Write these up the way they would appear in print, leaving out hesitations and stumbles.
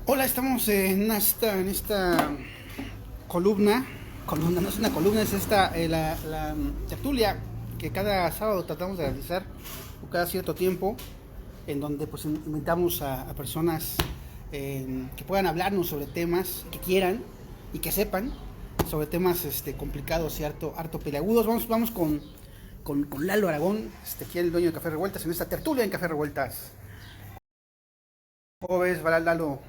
Hola, estamos en esta columna, no es una columna, es la tertulia que cada sábado tratamos de realizar, o cada cierto tiempo, en donde pues invitamos a personas que puedan hablarnos sobre temas que quieran y que sepan sobre temas complicados y harto peleagudos. Vamos con Lalo Aragón, aquí el dueño de Café Revueltas, en esta tertulia en Café Revueltas. ¿Cómo ves, Lalo?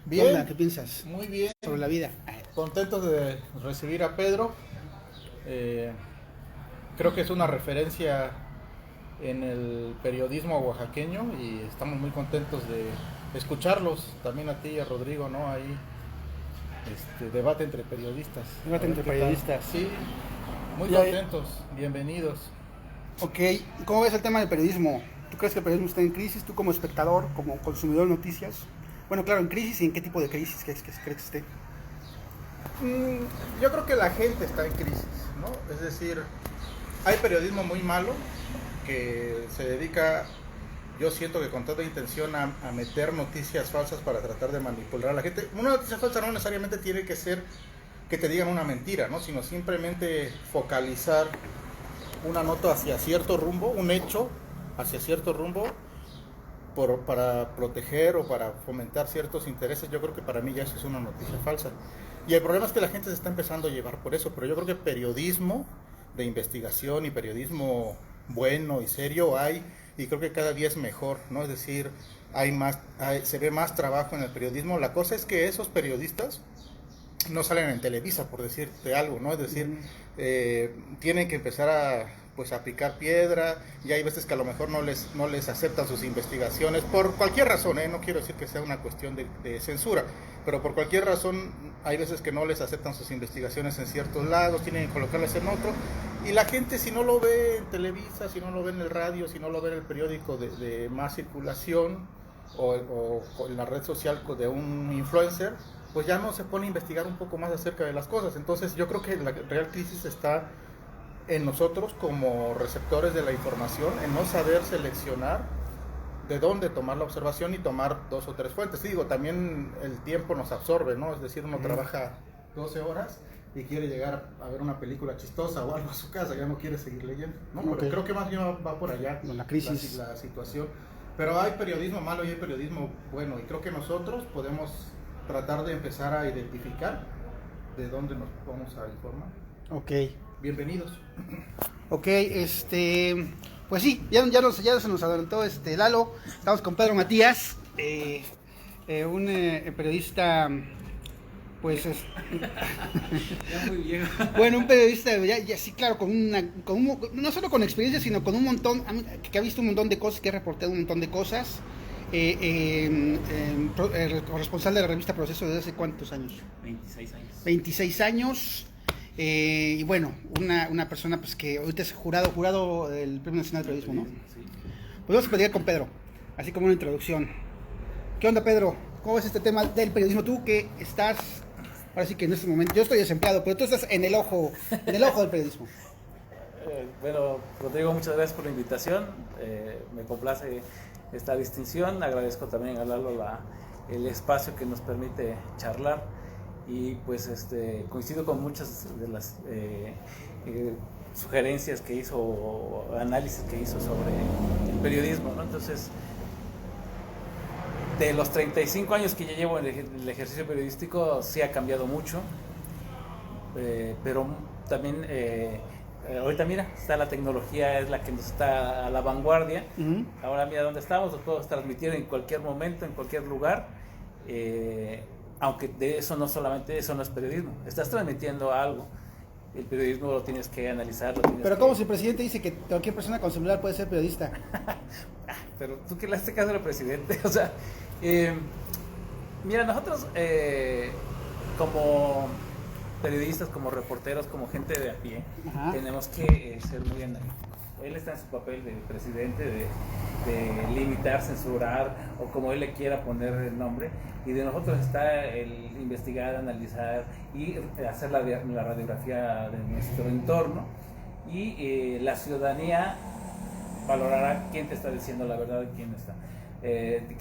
¿Qué onda? Bien, ¿Qué piensas muy bien. sobre la vida? Contentos de recibir a Pedro. Eh, Creo que es una referencia en el periodismo oaxaqueño y estamos muy contentos de escucharlos. También a ti y a Rodrigo, ¿no? Ahí, debate entre periodistas. A Debate ver entre qué tal. periodistas. Sí, muy Y ahí- contentos. Bienvenidos. ok, ¿cómo ves el tema del periodismo? ¿Tú crees que el periodismo está en crisis? ¿Tú como espectador, como consumidor de noticias? Bueno, claro, en crisis, ¿y en qué tipo de crisis crees que esté? Yo creo que la gente está en crisis, ¿no? Es decir, hay periodismo muy malo que se dedica, yo siento que con toda intención, a meter noticias falsas para tratar de manipular a la gente. Una noticia falsa no necesariamente tiene que ser que te digan una mentira, ¿no? Sino simplemente focalizar una nota hacia cierto rumbo, un hecho hacia cierto rumbo, para proteger o para fomentar ciertos intereses. Yo creo que para mí ya eso es una noticia falsa. Y el problema es que la gente se está empezando a llevar por eso, pero yo creo que periodismo de investigación y periodismo bueno y serio hay, y creo que cada día es mejor, ¿no? Es decir, se ve más trabajo en el periodismo. La cosa es que esos periodistas no salen en Televisa, por decirte algo, ¿no? Es decir, tienen que empezar a, pues, a picar piedra, y hay veces que a lo mejor no les aceptan sus investigaciones, por cualquier razón, ¿eh? No quiero decir que sea una cuestión de censura, pero por cualquier razón hay veces que no les aceptan sus investigaciones en ciertos lados, tienen que colocarlas en otro, y la gente, si no lo ve en Televisa, si no lo ve en el radio, si no lo ve en el periódico de más circulación, o en la red social de un influencer, pues ya no se pone a investigar un poco más acerca de las cosas. Entonces yo creo que la real crisis está en nosotros como receptores de la información, en no saber seleccionar de dónde tomar la observación y tomar dos o tres fuentes. Y digo, también el tiempo nos absorbe, ¿no? Es decir, uno trabaja 12 horas y quiere llegar a ver una película chistosa o algo a su casa, ya no quiere seguir leyendo, ¿no? Ok. Pero creo que más bien va por allá Con la crisis. la situación. Pero hay periodismo malo y hay periodismo bueno, y creo que nosotros podemos tratar de empezar a identificar de dónde nos vamos a informar. Ok. Bienvenidos. Ok, pues sí, ya se nos adelantó Lalo. Estamos con Pedro Matías, un periodista, pues Ya muy viejo. bueno, un periodista, sí, claro, no solo con experiencia, sino con un montón, que ha visto un montón de cosas, que ha reportado un montón de cosas. Corresponsal de la revista Proceso desde hace cuántos años. 26 años. 26 años. Y bueno, una persona pues que ahorita es jurado del Premio Nacional de Periodismo, ¿no? Sí. Pues vamos a platicar con Pedro, así como una introducción. ¿Qué onda, Pedro? ¿Cómo ves este tema del periodismo? Tú que estás, ahora sí que en este momento, yo estoy desempleado, pero tú estás en el ojo del periodismo. Bueno, Rodrigo, muchas gracias por la invitación. Me complace esta distinción. Agradezco también a Lalo el espacio que nos permite charlar. Y pues coincido con muchas de las sugerencias que hizo, o análisis que hizo sobre el periodismo, ¿no? Entonces, de los 35 años que ya llevo en el ejercicio periodístico, sí ha cambiado mucho, pero también ahorita mira, está la tecnología, es la que nos está a la vanguardia. Ahora mira dónde estamos, lo podemos transmitir en cualquier momento, en cualquier lugar, aunque de eso no solamente, eso no es periodismo, estás transmitiendo algo. El periodismo lo tienes que analizar, Pero como si el presidente dice que cualquier persona con celular puede ser periodista. Pero tú que le haces caso al presidente, o sea, mira, nosotros como periodistas, como reporteros, como gente de a pie, Ajá. tenemos que ser muy analíticos. Él está en su papel de presidente, de limitar, censurar, o como él le quiera poner el nombre, y de nosotros está el investigar, analizar y hacer la radiografía de nuestro entorno, y la ciudadanía valorará quién te está diciendo la verdad y quién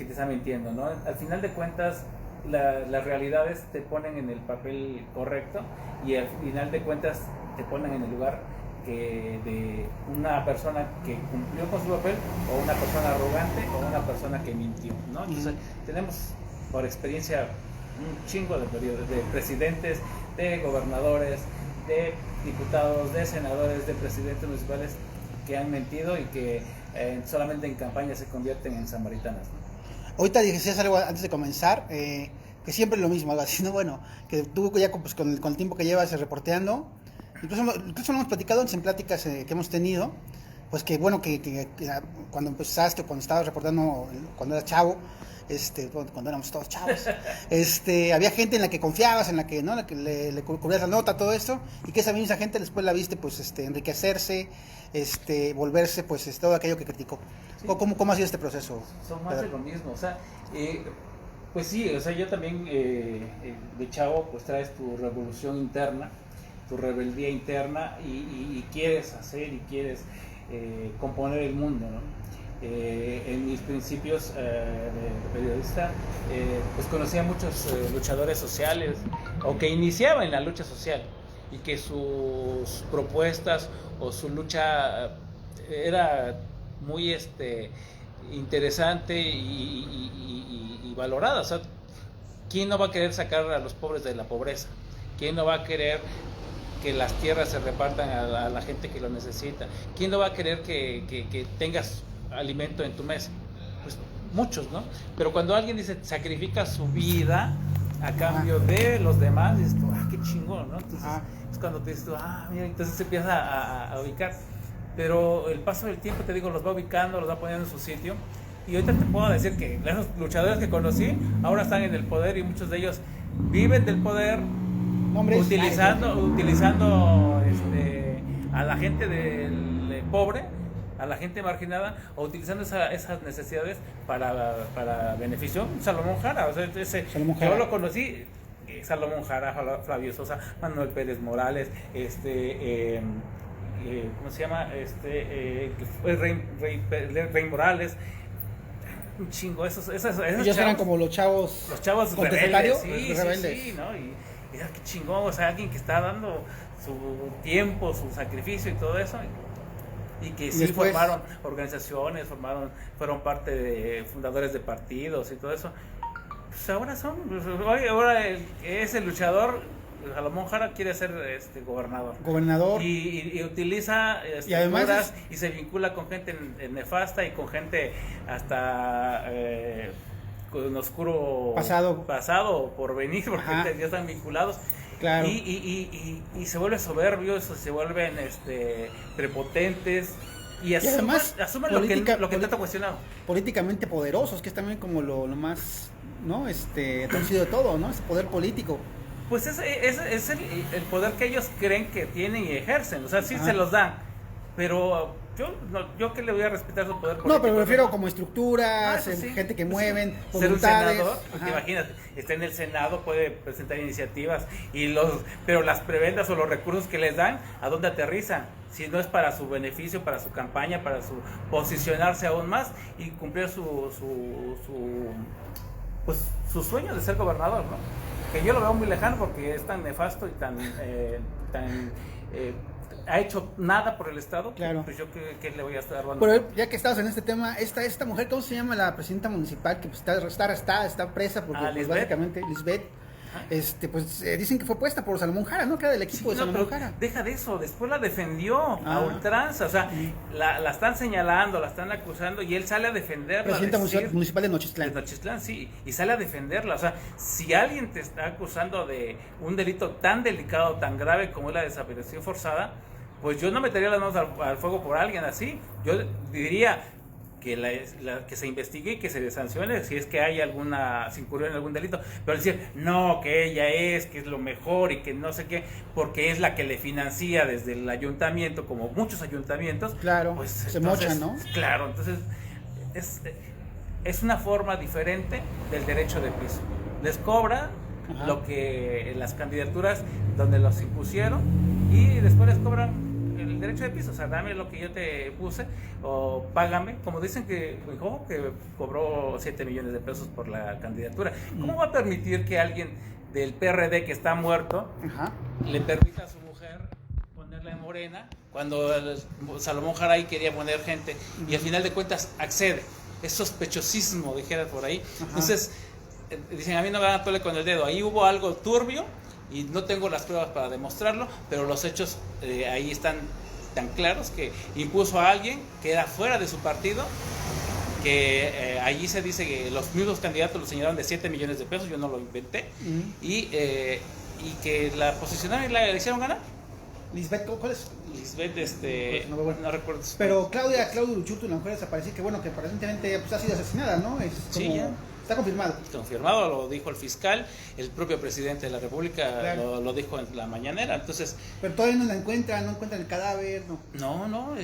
está mintiendo, ¿no? Al final de cuentas, las realidades te ponen en el papel correcto y al final de cuentas te ponen en el lugar de una persona que cumplió con su papel o una persona arrogante o una persona que mintió, ¿no? Entonces tenemos por experiencia un chingo de periodos, de presidentes, de gobernadores, de diputados, de senadores, de presidentes municipales que han mentido y que solamente en campaña se convierten en samaritanas, ¿no? Ahorita decías algo antes de comenzar, que siempre es lo mismo, algo así, ¿no? Bueno, que tú ya pues, con el tiempo que llevas reporteando, incluso lo hemos platicado en pláticas que hemos tenido, pues que bueno, que cuando empezaste, cuando estabas reportando, cuando eras chavo, cuando éramos todos chavos, había gente en la que confiabas, en la que, ¿no? La que le cubrías la nota, todo esto, y que esa misma gente después la viste, pues, enriquecerse, volverse, pues, todo aquello que criticó. Sí. ¿Cómo ha sido este proceso? Son más de lo mismo, o sea, pues sí, o sea, yo también, de chavo, pues traes tu revolución interna, tu rebeldía interna, y quieres hacer y quieres componer el mundo, ¿no? En mis principios de periodista, pues conocía a muchos luchadores sociales o que iniciaban en la lucha social y que sus propuestas o su lucha era muy interesante y valorada. O sea, ¿quién no va a querer sacar a los pobres de la pobreza? ¿Quién no va a querer que las tierras se repartan a la gente que lo necesita? ¿Quién no va a querer que tengas alimento en tu mesa? Pues muchos, ¿no? Pero cuando alguien dice sacrifica su vida a cambio de los demás, dices tú, qué chingón, ¿no? Entonces es cuando te dices tú, mira, entonces se empieza a ubicar. Pero el paso del tiempo, te digo, los va ubicando, los va poniendo en su sitio. Y ahorita te puedo decir que esos luchadores que conocí ahora están en el poder y muchos de ellos viven del poder, utilizando a la gente del pobre, a la gente marginada, o utilizando esas necesidades para beneficio. Salomón Jara, o sea, yo lo conocí, Salomón Jara, Flavio Sosa, Manuel Pérez Morales, ¿cómo se llama? Rey Morales, un chingo, esos ellos chavos, eran como los chavos rebeldes, sí, ¿no? Y qué chingón, o sea, alguien que está dando su tiempo, su sacrificio y todo eso. Y que sí después formaron organizaciones, fueron parte de fundadores de partidos y todo eso. Pues ahora ese luchador, Salomón Jara, quiere ser gobernador. Y utiliza y además y se vincula con gente nefasta y con gente hasta con oscuro pasado por venir, porque ya están vinculados. Claro. Y se vuelven soberbios, se vuelven prepotentes y asumen lo que te ha cuestionado. Políticamente poderosos, que es también como lo más, ¿no? Torcido de todo, ¿no? Ese poder político. Pues es el poder que ellos creen que tienen y ejercen, o sea, sí se los dan, pero yo que le voy a respetar su poder político. No, pero me refiero como estructuras, gente que mueven, voluntades. Ser un senador, porque imagínate, está en el Senado, puede presentar iniciativas, pero las prebendas o los recursos que les dan, ¿a dónde aterrizan? Si no es para su beneficio, para su campaña, para su posicionarse aún más y cumplir su sueño de ser gobernador, ¿no? Que yo lo veo muy lejano porque es tan nefasto y tan ha hecho nada por el Estado. Claro. Pues yo que le voy a estar dando. Pero ya que estamos en este tema, esta mujer, ¿cómo se llama? La presidenta municipal que pues, está arrestada, está presa porque pues, básicamente Lisbeth, pues dicen que fue puesta por Salomón Jara, ¿no? Que era del equipo de Salomón Jara. Deja de eso, después la defendió a ultranza, o sea, la están señalando, la están acusando y él sale a defenderla. Presidenta municipal de Nochistlán. De Nochistlán, sí, y sale a defenderla, o sea, si alguien te está acusando de un delito tan delicado, tan grave como es la desaparición forzada, pues yo no metería las manos al fuego por alguien así. Yo diría que se investigue y que se sancione si es que hay se incurrió en algún delito, pero decir, no, que ella que es lo mejor y que no sé qué, porque es la que le financia desde el ayuntamiento, como muchos ayuntamientos, claro, pues se mochan, ¿no? Claro, entonces es una forma diferente del derecho de piso. Les cobra lo que las candidaturas donde los impusieron y después les cobran el derecho de piso, o sea, dame lo que yo te puse o págame, como dicen que dijo que cobró 7 millones de pesos por la candidatura. ¿Cómo va a permitir que alguien del PRD que está muerto le permita a su mujer ponerla en Morena cuando Salomón Jara quería poner gente y al final de cuentas accede? Es sospechosismo, dijera por ahí. Entonces, dicen, a mí no me van a tole con el dedo. Ahí hubo algo turbio y no tengo las pruebas para demostrarlo, pero los hechos ahí están tan claros que impuso a alguien que era fuera de su partido, que allí se dice que los mismos candidatos lo señalaron de 7 millones de pesos, yo no lo inventé, y que la posicionaron y la hicieron ganar. Lisbeth, ¿cuál es? Lisbeth, Pues no recuerdo. Pero Claudia Uruchurtu, la mujer desaparecida, que bueno, que aparentemente pues, ha sido asesinada, ¿no? Es como, sí, ya. Está confirmado. Confirmado, lo dijo el fiscal, el propio presidente de la República claro. lo dijo en la mañanera, entonces... Pero todavía no la encuentran, no encuentran el cadáver, ¿no? No,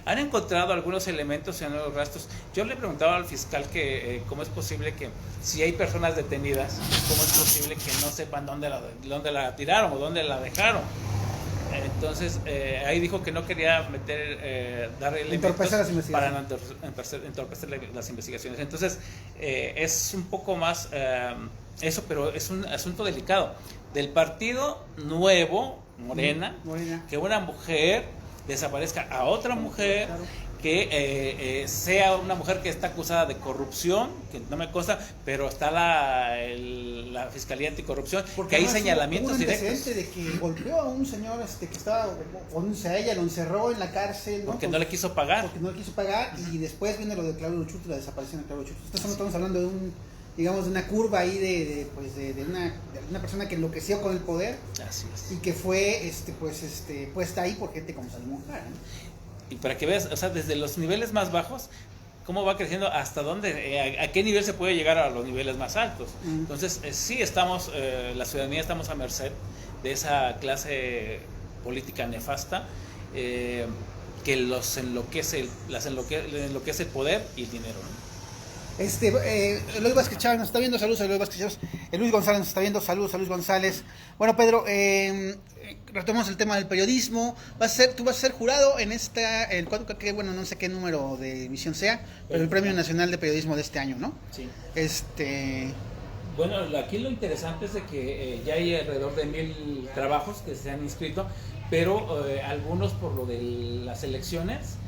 han encontrado algunos elementos en los rastros. Yo le preguntaba al fiscal que cómo es posible que, si hay personas detenidas, cómo es posible que no sepan dónde la tiraron o dónde la dejaron. Entonces, ahí dijo que no quería dar elementos para no entorpecer las investigaciones. Entonces, es un poco más eso, pero es un asunto delicado. Del partido nuevo, Morena, que una mujer desaparezca a otra mujer, claro. Que sea una mujer que está acusada de corrupción, que no me consta, pero está la Fiscalía Anticorrupción, porque hay señalamientos directos. De que golpeó a un señor que estaba, a ella lo encerró en la cárcel, ¿no? Porque no le quiso pagar. Porque no le quiso pagar, y después viene lo de Claudio Uruchurtu, la desaparición de Claudio Uruchurtu. Estamos hablando de digamos, de una curva ahí de una persona que enloqueció con el poder. Así es. Y que fue puesta ahí por gente como Salomón Jara, ¿no? Y para que veas, o sea, desde los niveles más bajos, cómo va creciendo, hasta dónde, a qué nivel se puede llegar a los niveles más altos. Entonces, sí estamos, la ciudadanía estamos a merced de esa clase política nefasta que los enloquece, enloquece el poder y el dinero, ¿no? Eloy Vázquez Chávez nos está viendo, saludos a Eloy Vázquez Chávez. Luis González nos está viendo, saludos a Luis González. Bueno, Pedro, retomamos el tema del periodismo. Tú vas a ser jurado en bueno, no sé qué número de emisión sea, pero el Premio Nacional de Periodismo de este año, ¿no? Sí. Bueno, aquí lo interesante es de que ya hay alrededor de 1,000 trabajos que se han inscrito, pero algunos por lo de las elecciones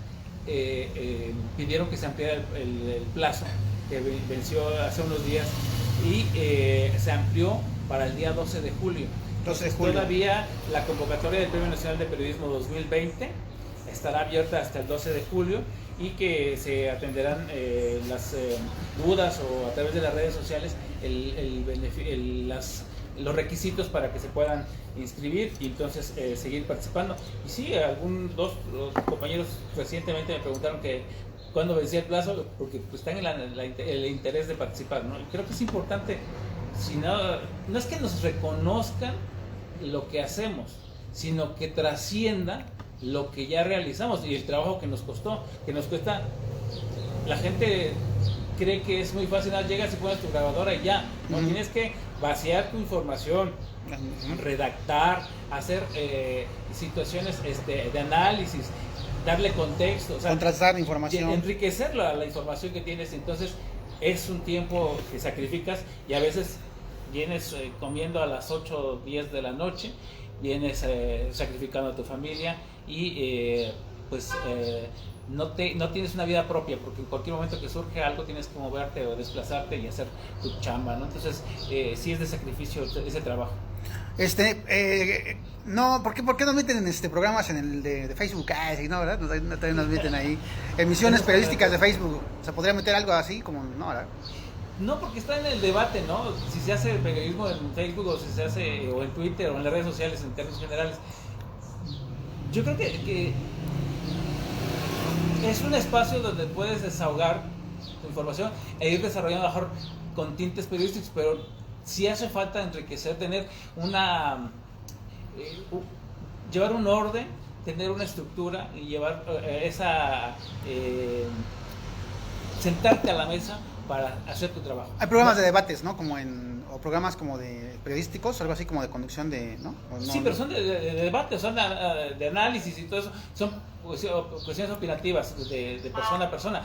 pidieron que se ampliara el plazo, que venció hace unos días, y se amplió para el día 12 de julio. Todavía la convocatoria del Premio Nacional de Periodismo 2020 estará abierta hasta el 12 de julio y que se atenderán las dudas o a través de las redes sociales los requisitos para que se puedan inscribir y entonces seguir participando. Y sí, los compañeros recientemente me preguntaron que cuándo vencía el plazo, porque pues, están en el interés de participar, ¿no? Y creo que es importante, no es que nos reconozcan lo que hacemos, sino que trascienda lo que ya realizamos y el trabajo que nos costó, que nos cuesta. La gente cree que es muy fácil, llegas y pones tu grabadora y ya. No, tienes que vaciar tu información, redactar, hacer situaciones de análisis, darle contexto, o sea, contrastar información, enriquecer la información que tienes. Entonces es un tiempo que sacrificas y a veces vienes comiendo a las 8 o 10 de la noche, vienes sacrificando a tu familia y no tienes una vida propia, porque en cualquier momento que surge algo tienes que moverte o desplazarte y hacer tu chamba, ¿no? Entonces sí es de sacrificio ese trabajo. No, ¿por qué nos meten en programas en el de Facebook? No, ¿verdad? También nos meten ahí emisiones periodísticas de Facebook. ¿Se podría meter algo así como no, verdad? No, porque está en el debate, ¿no? Si se hace periodismo en Facebook o si se hace o en Twitter o en las redes sociales en términos generales. Yo creo que es un espacio donde puedes desahogar tu información e ir desarrollando mejor con tintes periodísticos, pero sí hace falta enriquecer, tener llevar un orden, tener una estructura y llevar sentarte a la mesa para hacer tu trabajo. Hay programas de debates, ¿no? O programas como de periodísticos, algo así como de conducción de, ¿no? Sí, pero son de debate, son de análisis y todo eso, son cuestiones opinativas de persona a persona.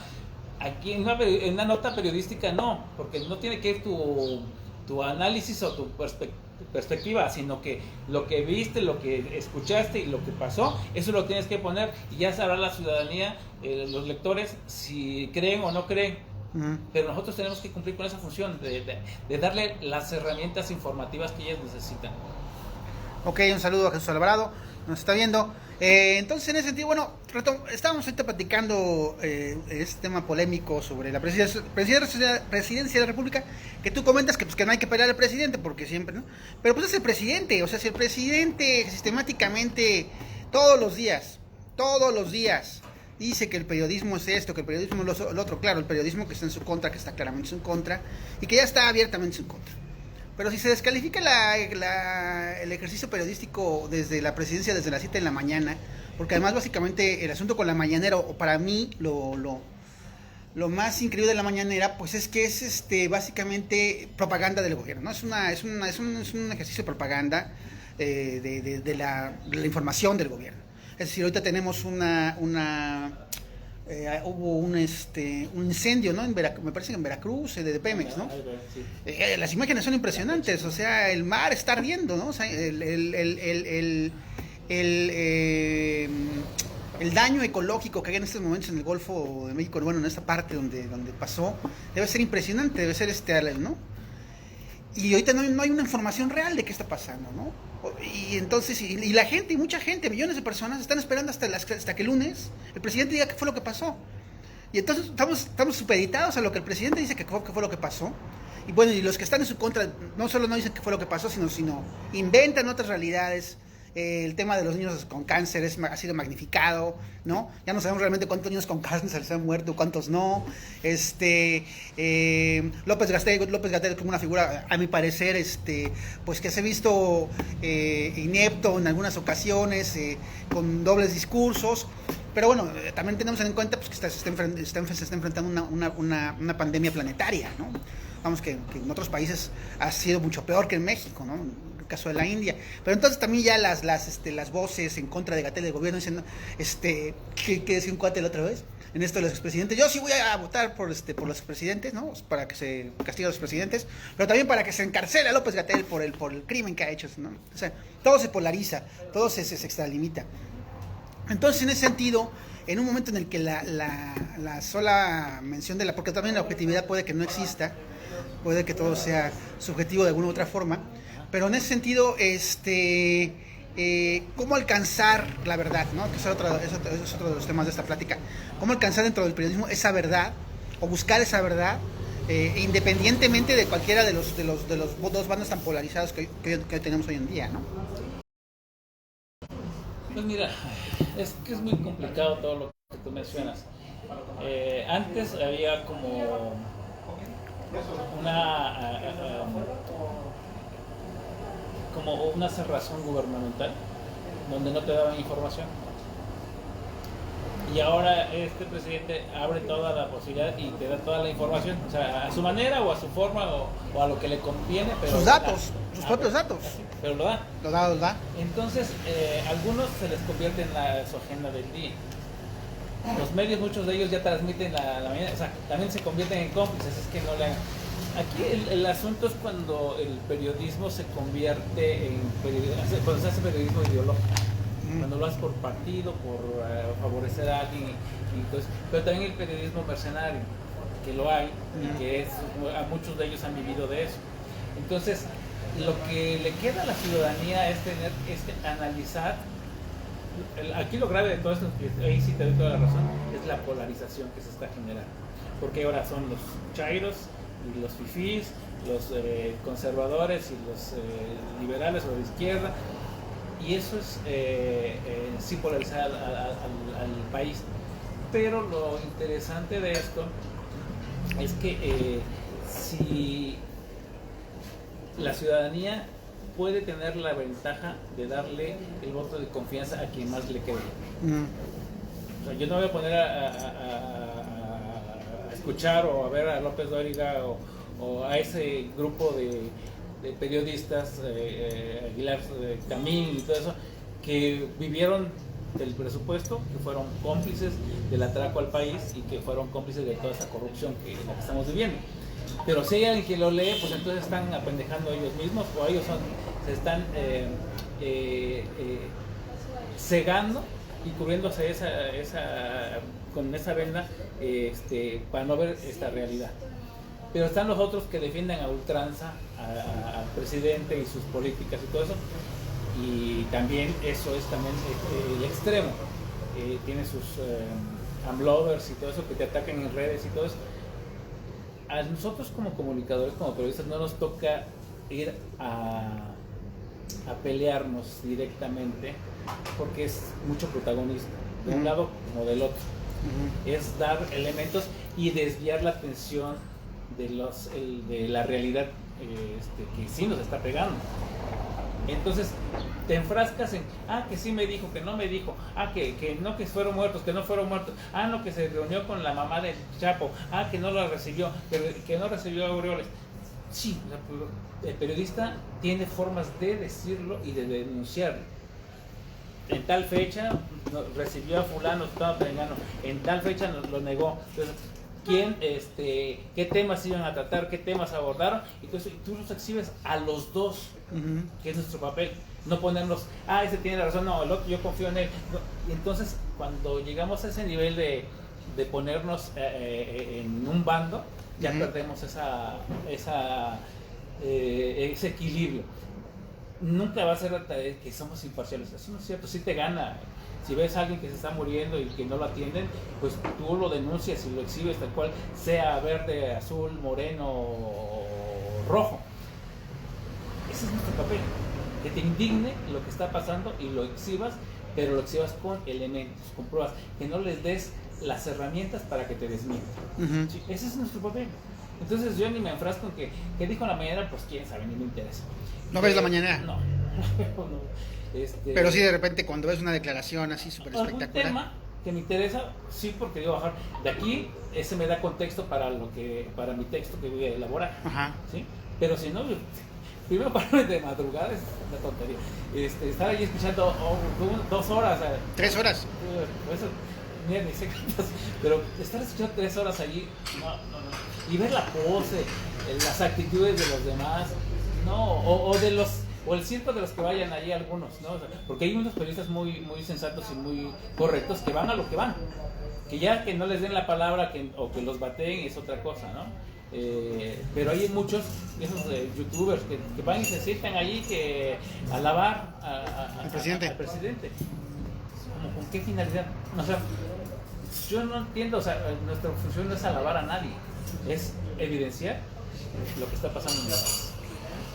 Aquí en una nota periodística no, porque no tiene que ir tu análisis o tu perspectiva, sino que lo que viste, lo que escuchaste y lo que pasó, eso lo tienes que poner y ya sabrá la ciudadanía, los lectores, si creen o no creen. Pero nosotros tenemos que cumplir con esa función de darle las herramientas informativas que ellas necesitan. Ok, un saludo a Jesús Alvarado, nos está viendo. Entonces, en ese sentido, bueno, estábamos ahorita platicando este tema polémico sobre la presidencia de la República, que tú comentas que, pues, que no hay que pelear al presidente, porque siempre, ¿no? Pero pues es el presidente, o sea, si el presidente sistemáticamente, todos los días, dice que el periodismo es esto, que el periodismo es lo otro, claro, el periodismo que está en su contra, que está claramente en su contra, y que ya está abiertamente en su contra. Pero si se descalifica el ejercicio periodístico desde la presidencia, desde las 7 de la mañana, porque además básicamente el asunto con la mañanera, o para mí lo más increíble de la mañanera, pues es que es básicamente propaganda del gobierno, ¿no? Es un ejercicio de propaganda de la información del gobierno. Es decir, ahorita tenemos hubo un incendio, ¿no? Me parece que en Veracruz, de Pemex, ¿no? Las imágenes son impresionantes, o sea, el mar está ardiendo, ¿no? O sea, el daño ecológico que hay en estos momentos en el Golfo de México, bueno, en esta parte donde pasó, debe ser impresionante, debe ser ¿no? Y ahorita no hay una información real de qué está pasando, ¿no? Y entonces, y la gente, y mucha gente, millones de personas están esperando hasta que el lunes el presidente diga qué fue lo que pasó. Y entonces estamos supeditados a lo que el presidente dice que fue lo que pasó. Y bueno, y los que están en su contra no solo no dicen qué fue lo que pasó, sino inventan otras realidades. El tema de los niños con cáncer ha sido magnificado, ¿no? Ya no sabemos realmente cuántos niños con cáncer se han muerto, cuántos no. López Gatell como una figura, a mi parecer, pues que se ha visto inepto en algunas ocasiones, con dobles discursos. Pero bueno, también tenemos en cuenta, pues, que se está enfrentando una pandemia planetaria, ¿no? Vamos, que en otros países ha sido mucho peor que en México, ¿no? Caso de la India, pero entonces también ya las voces en contra de Gatell del gobierno dicen, ¿qué decía un cuate la otra vez? En esto de los expresidentes, yo sí voy a votar por los expresidentes, ¿no? Para que se castiguen a los presidentes, pero también para que se encarcele a López Gatell por el crimen que ha hecho, ¿no? O sea, todo se polariza, todo se extralimita. Entonces, en ese sentido, en un momento en el que la sola mención porque también la objetividad puede que no exista, puede que todo sea subjetivo de alguna u otra forma, pero en ese sentido, ¿cómo alcanzar la verdad, ¿no? Que es otro de los temas de esta plática. ¿Cómo alcanzar dentro del periodismo esa verdad, o buscar esa verdad, independientemente de cualquiera de los dos bandos tan polarizados que tenemos hoy en día, ¿no? Pues mira, es que es muy complicado todo lo que tú mencionas. Antes había como una cerrazón gubernamental donde no te daban información, y ahora este presidente abre toda la posibilidad y te da toda la información, o sea, a su manera o a su forma o a lo que le conviene, pero sus datos, sus propios datos, pero lo da. Entonces, algunos se les convierte en su agenda del día. Los medios, muchos de ellos ya transmiten la mañana, o sea, también se convierten en cómplices, es que no le hagan. Aquí el asunto es cuando el periodismo se convierte cuando se hace periodismo ideológico, cuando lo haces por partido, por favorecer a alguien, y pues, pero también el periodismo mercenario, que lo hay, y que a muchos de ellos han vivido de eso. Entonces, lo que le queda a la ciudadanía es analizar. Aquí lo grave de todo esto, ahí sí te doy toda la razón, es la polarización que se está generando, porque ahora son los chairos y los fifís, los conservadores y los liberales o de izquierda, y eso es sí polarizar al país. Pero lo interesante de esto es que si la ciudadanía puede tener la ventaja de darle el voto de confianza a quien más le quede. O sea, yo no voy a poner a escuchar o a ver a López Dóriga o a ese grupo de periodistas, Aguilar Camín y todo eso, que vivieron del presupuesto, que fueron cómplices del atraco al país y que fueron cómplices de toda esa corrupción en la que estamos viviendo. Pero si hay alguien que lo lee, pues entonces están apendejando a ellos mismos o ellos se están cegando y cubriéndose con esa venda para no ver esta realidad. Pero están los otros que defienden a ultranza al presidente y sus políticas y todo eso, y también eso es también el extremo. Tiene sus amlovers y todo eso que te atacan en redes y todo eso. A nosotros como comunicadores, como periodistas, no nos toca ir a pelearnos directamente, porque es mucho protagonismo, de un lado como del otro. Es dar elementos y desviar la atención de la realidad que sí nos está pegando. Entonces te enfrascas en, que sí me dijo, que no me dijo, que no, que fueron muertos, que no fueron muertos, no, que se reunió con la mamá del Chapo, que no la recibió, que no recibió aureoles. Sí, el periodista tiene formas de decirlo y de denunciarlo. En tal fecha recibió a fulano, en tal fecha lo negó. Entonces, qué temas iban a tratar, qué temas abordaron, y tú los exhibes a los dos, que es nuestro papel. No ponernos, ese tiene la razón, no, el otro yo confío en él. No. Y entonces, cuando llegamos a ese nivel de ponernos en un bando, ya perdemos ese equilibrio. Nunca va a ser que somos imparciales. Eso no es cierto, sí te gana. Si ves a alguien que se está muriendo y que no lo atienden, pues tú lo denuncias y lo exhibes tal cual, sea verde, azul, moreno o rojo. Ese es nuestro papel, que te indigne lo que está pasando y lo exhibas, pero lo exhibas con elementos, con pruebas, que no les des las herramientas para que te desmientan. Sí, ese es nuestro papel. Entonces yo ni me enfrasco en que dijo en la mañana, pues quién sabe, ni me interesa. ¿No ves la mañana? No. Pero sí, de repente cuando ves una declaración así súper espectacular. Un tema que me interesa, sí, porque digo, bajar de aquí, ese me da contexto para mi texto que voy a elaborar. ¿Sí? Pero si no, primero pararme de madrugada es una tontería. Estar ahí escuchando 2 horas. 3 horas. Eso, mira, ni sé cuántas, pero estar escuchando 3 horas allí, no. Y ver la pose, las actitudes de los demás, no, o el circo de los que vayan allí algunos, ¿no? O sea, porque hay unos periodistas muy, muy sensatos y muy correctos que van a lo que van, que ya que no les den la palabra o que los bateen es otra cosa, ¿no? Pero hay muchos de esos youtubers que van y se sientan allí que alabar al presidente. ¿Con qué finalidad? O sea, yo no entiendo, o sea, nuestra función no es alabar a nadie, es evidenciar lo que está pasando en el país.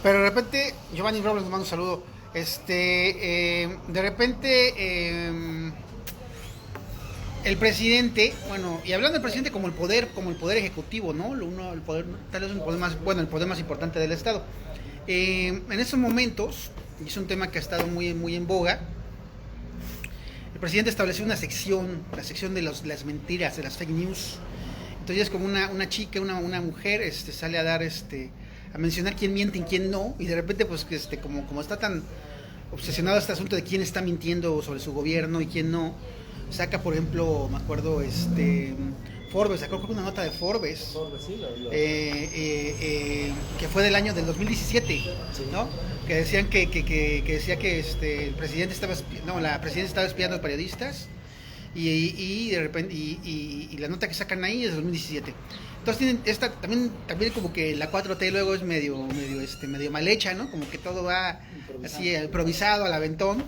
Pero de repente, Giovanni Robles, nos manda un saludo. De repente, el presidente, bueno, y hablando del presidente como el poder ejecutivo, ¿no? El poder, tal vez el poder más importante del Estado. En esos momentos, y es un tema que ha estado muy, muy en boga, el presidente estableció una sección, la sección de las mentiras, de las fake news. Entonces, como una chica, una mujer, sale a dar, a mencionar quién miente y quién no, y de repente, pues, como está tan obsesionado este asunto de quién está mintiendo sobre su gobierno y quién no, saca, por ejemplo, me acuerdo, Forbes, sacó una nota de Forbes, sí, que fue del año del 2017, ¿no? Que decían que decía que el presidente la presidenta estaba espiando a periodistas, y de repente y la nota que sacan ahí es del 2017. Entonces tienen esta también como que la 4T luego es medio mal hecha, ¿no? Como que todo va así improvisado al aventón,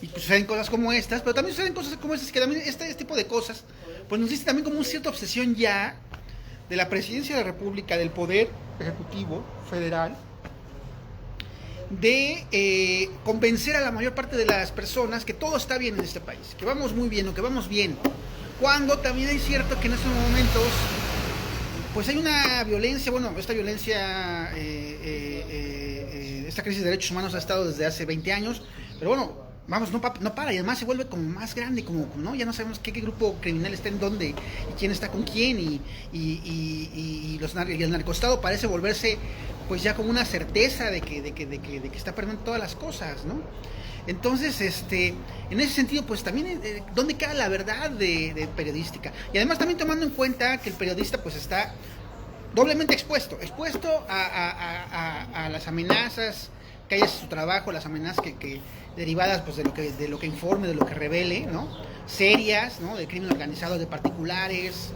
y pues suceden cosas como estas, pero también suceden cosas como estas que también este tipo de cosas pues nos dice también como una cierta obsesión ya de la presidencia de la República, del poder ejecutivo federal, de convencer a la mayor parte de las personas que todo está bien en este país, que vamos muy bien o que vamos bien, cuando también es cierto que en estos momentos pues hay una violencia, esta crisis de derechos humanos ha estado desde hace 20 años, pero bueno, vamos, no para, y además se vuelve como más grande, como, ¿no? Ya no sabemos qué grupo criminal está en dónde, y quién está con quién, y el narcoestado parece volverse, pues ya como una certeza de que está perdiendo todas las cosas, ¿no? Entonces, en ese sentido, pues también, ¿dónde queda la verdad de periodística? Y además también tomando en cuenta que el periodista, pues está doblemente expuesto a las amenazas que haya en su trabajo, las amenazas que derivadas, pues, de lo que informe, de lo que revele, ¿no? Serias, ¿no? De crimen organizado, de particulares,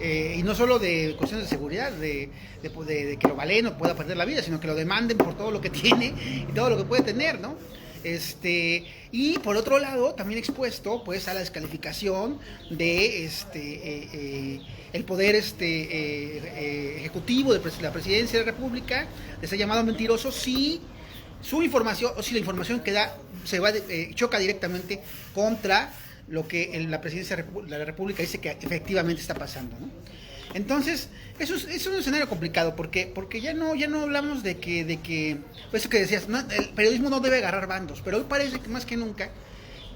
y no solo de cuestiones de seguridad, de que lo valen o pueda perder la vida, sino que lo demanden por todo lo que tiene y todo lo que puede tener, ¿no? Y por otro lado, también expuesto, pues, a la descalificación de el poder ejecutivo de la presidencia de la República, de ser llamado mentiroso si su información, o si la información que da choca directamente contra lo que la presidencia de la República dice que efectivamente está pasando, ¿no? Entonces, eso es un escenario complicado, porque ya no hablamos de que eso que decías, no, el periodismo no debe agarrar bandos, pero hoy parece que más que nunca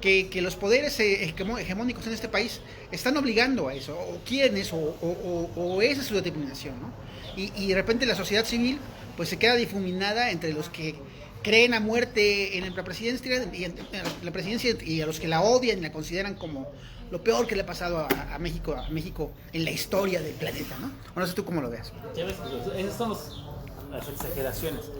que los poderes hegemónicos en este país están obligando a eso, o quieren eso, o esa es su determinación, ¿no? Y de repente la sociedad civil pues se queda difuminada entre los que creen a muerte en la presidencia y a los que la odian y la consideran como lo peor que le ha pasado a México en la historia del planeta, ¿no? No sé tú cómo lo veas. Ya ves, esas son las exageraciones.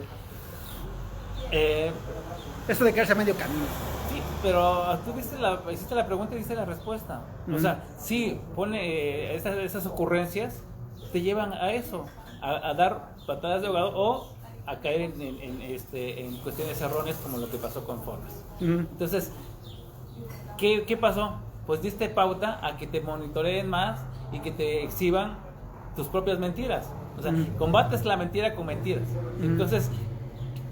Esto de quedarse a medio camino. Sí, pero tú hiciste la pregunta y diste la respuesta. O sea, sí, pone esas ocurrencias te llevan a eso, a dar patadas de ahogado o a caer en cuestiones erróneas como lo que pasó con Forbes. Entonces, ¿qué pasó? Pues diste pauta a que te monitoreen más y que te exhiban tus propias mentiras. O sea, combates la mentira con mentiras. Entonces,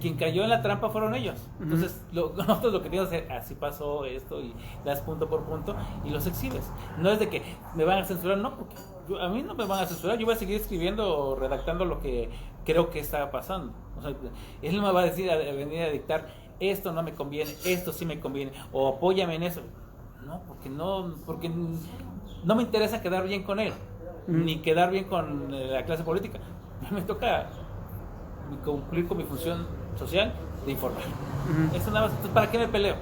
quien cayó en la trampa fueron ellos. Entonces, nosotros lo que tenemos es así pasó esto y das punto por punto y los exhibes. No es de que me van a censurar, no, porque a mí no me van a censurar. Yo voy a seguir escribiendo o redactando lo que creo que está pasando. O sea, él no me va a decir, venir a dictar, esto no me conviene, esto sí me conviene, o apóyame en eso. No, porque no me interesa quedar bien con él, ni quedar bien con la clase política. A mí me toca cumplir con mi función social de informar. Eso nada más. Entonces, ¿para qué me peleo?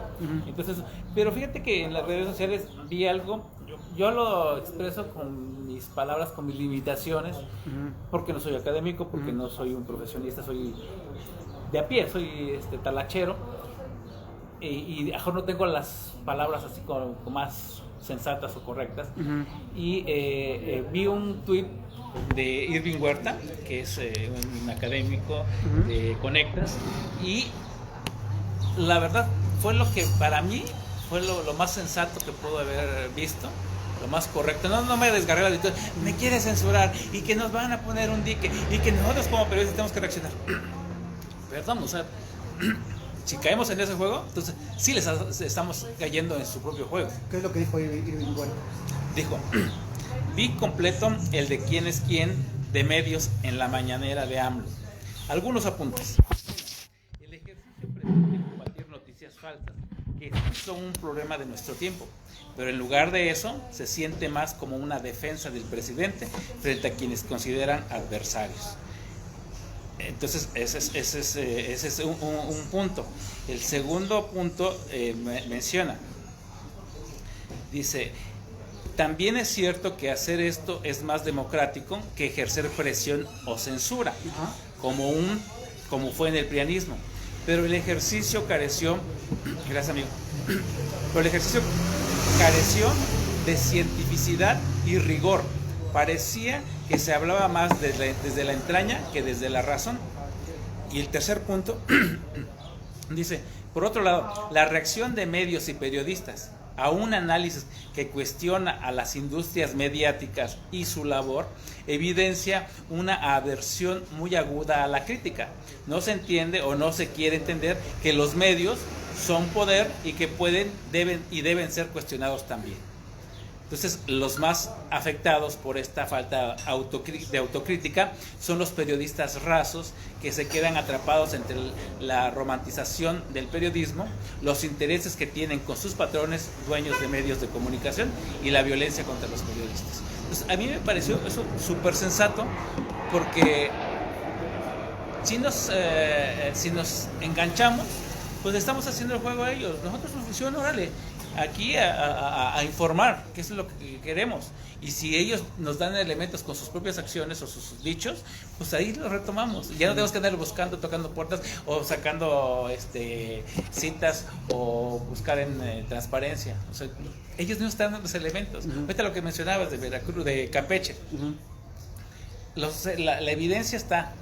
Entonces, pero fíjate que en las redes sociales vi algo, yo lo expreso con mis palabras, con mis limitaciones, porque no soy académico, porque no soy un profesionista, soy de a pie, soy talachero, y a lo mejor no tengo las palabras así como más sensatas o correctas. Y vi un tuit de Irving Huerta, que es un académico de Conectas, y la verdad fue lo que para mí fue lo más sensato que puedo haber visto, lo más correcto. No me desgarré la editorial, me quiere censurar y que nos van a poner un dique y que nosotros como periodistas tenemos que reaccionar. Perdón, o sea, si caemos en ese juego, entonces sí les estamos cayendo en su propio juego. ¿Qué es lo que dijo Irving Huerta? Dijo: vi completo el de quién es quién de medios en la mañanera de AMLO. Algunos apuntes. El ejercicio pretende combatir noticias falsas, que son un problema de nuestro tiempo, pero en lugar de eso se siente más como una defensa del presidente frente a quienes consideran adversarios. Entonces ese es un punto. El segundo punto menciona, dice: también es cierto que hacer esto es más democrático que ejercer presión o censura, como fue en el prianismo, pero el ejercicio careció, gracias amigo, pero el ejercicio careció de cientificidad y rigor. Parecía que se hablaba más desde la entraña que desde la razón. Y el tercer punto dice: por otro lado, la reacción de medios y periodistas a un análisis que cuestiona a las industrias mediáticas y su labor evidencia una aversión muy aguda a la crítica. No se entiende o no se quiere entender que los medios son poder y que deben ser cuestionados también. Entonces, los más afectados por esta falta de autocrítica son los periodistas rasos que se quedan atrapados entre la romantización del periodismo, los intereses que tienen con sus patrones, dueños de medios de comunicación, y la violencia contra los periodistas. Entonces, a mí me pareció eso súper sensato, porque si nos enganchamos, pues estamos haciendo el juego a ellos. Nosotros nos funciona, órale, aquí a informar, qué es lo que queremos. Y si ellos nos dan elementos con sus propias acciones o sus dichos, pues ahí lo retomamos. Ya no tenemos que andar buscando, tocando puertas o sacando citas o buscar en transparencia. O sea, ellos no están dando los elementos. Ahorita lo que mencionabas de Veracruz, de Campeche. La evidencia está.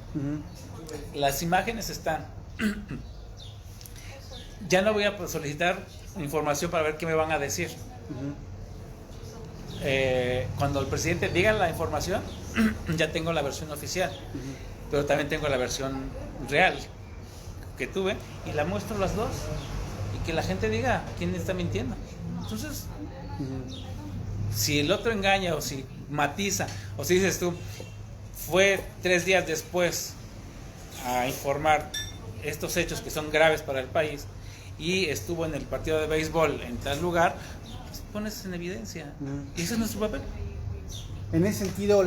Las imágenes están. Ya no voy a solicitar información para ver qué me van a decir. Cuando el presidente diga la información, ya tengo la versión oficial, pero también tengo la versión real que tuve y la muestro las dos y que la gente diga quién está mintiendo. Entonces, si el otro engaña o si matiza o si dices tú, fue 3 días después a informar estos hechos que son graves para el país y estuvo en el partido de béisbol en tal lugar, pues pones en evidencia. Y ese es nuestro papel. En ese sentido,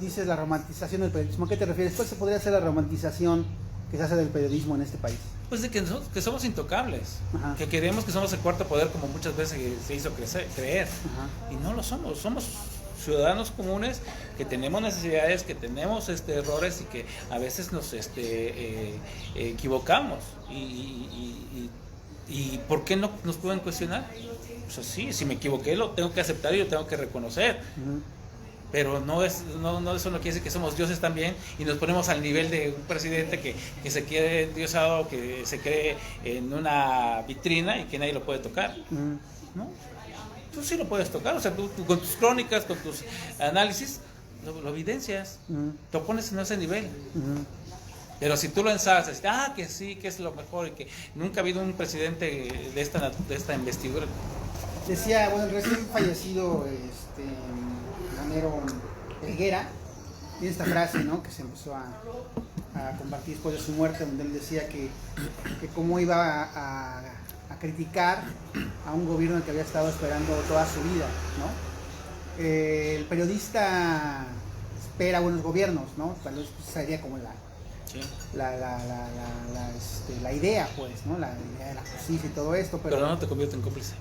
dices la romantización del periodismo. ¿A qué te refieres? ¿Cuál se podría hacer la romantización que se hace del periodismo en este país? Pues de que somos intocables, que queremos que somos el cuarto poder, como muchas veces se hizo creer. Y no lo somos. Somos ciudadanos comunes que tenemos necesidades, que tenemos errores y que a veces nos equivocamos. ¿Y por qué no nos pueden cuestionar? Pues sí, si me equivoqué lo tengo que aceptar y lo tengo que reconocer. Pero no eso no quiere decir que somos dioses también y nos ponemos al nivel de un presidente que se quiere endiosado, que se cree en una vitrina y que nadie lo puede tocar. ¿No? Tú sí lo puedes tocar, o sea, tú con tus crónicas, con tus análisis, lo evidencias, te pones en ese nivel. Pero si tú lo ensayas, que sí, que es lo mejor y que nunca ha habido un presidente de esta investidura. Decía, el recién fallecido Ramiro Helguera, tiene esta frase, ¿no?, que se empezó a compartir después de su muerte, donde él decía que cómo iba a criticar a un gobierno que había estado esperando toda su vida, ¿no? El periodista espera buenos gobiernos, ¿no? Tal vez sería como la idea, pues, ¿no? La idea de la justicia y todo esto, pero no te convierte en cómplice.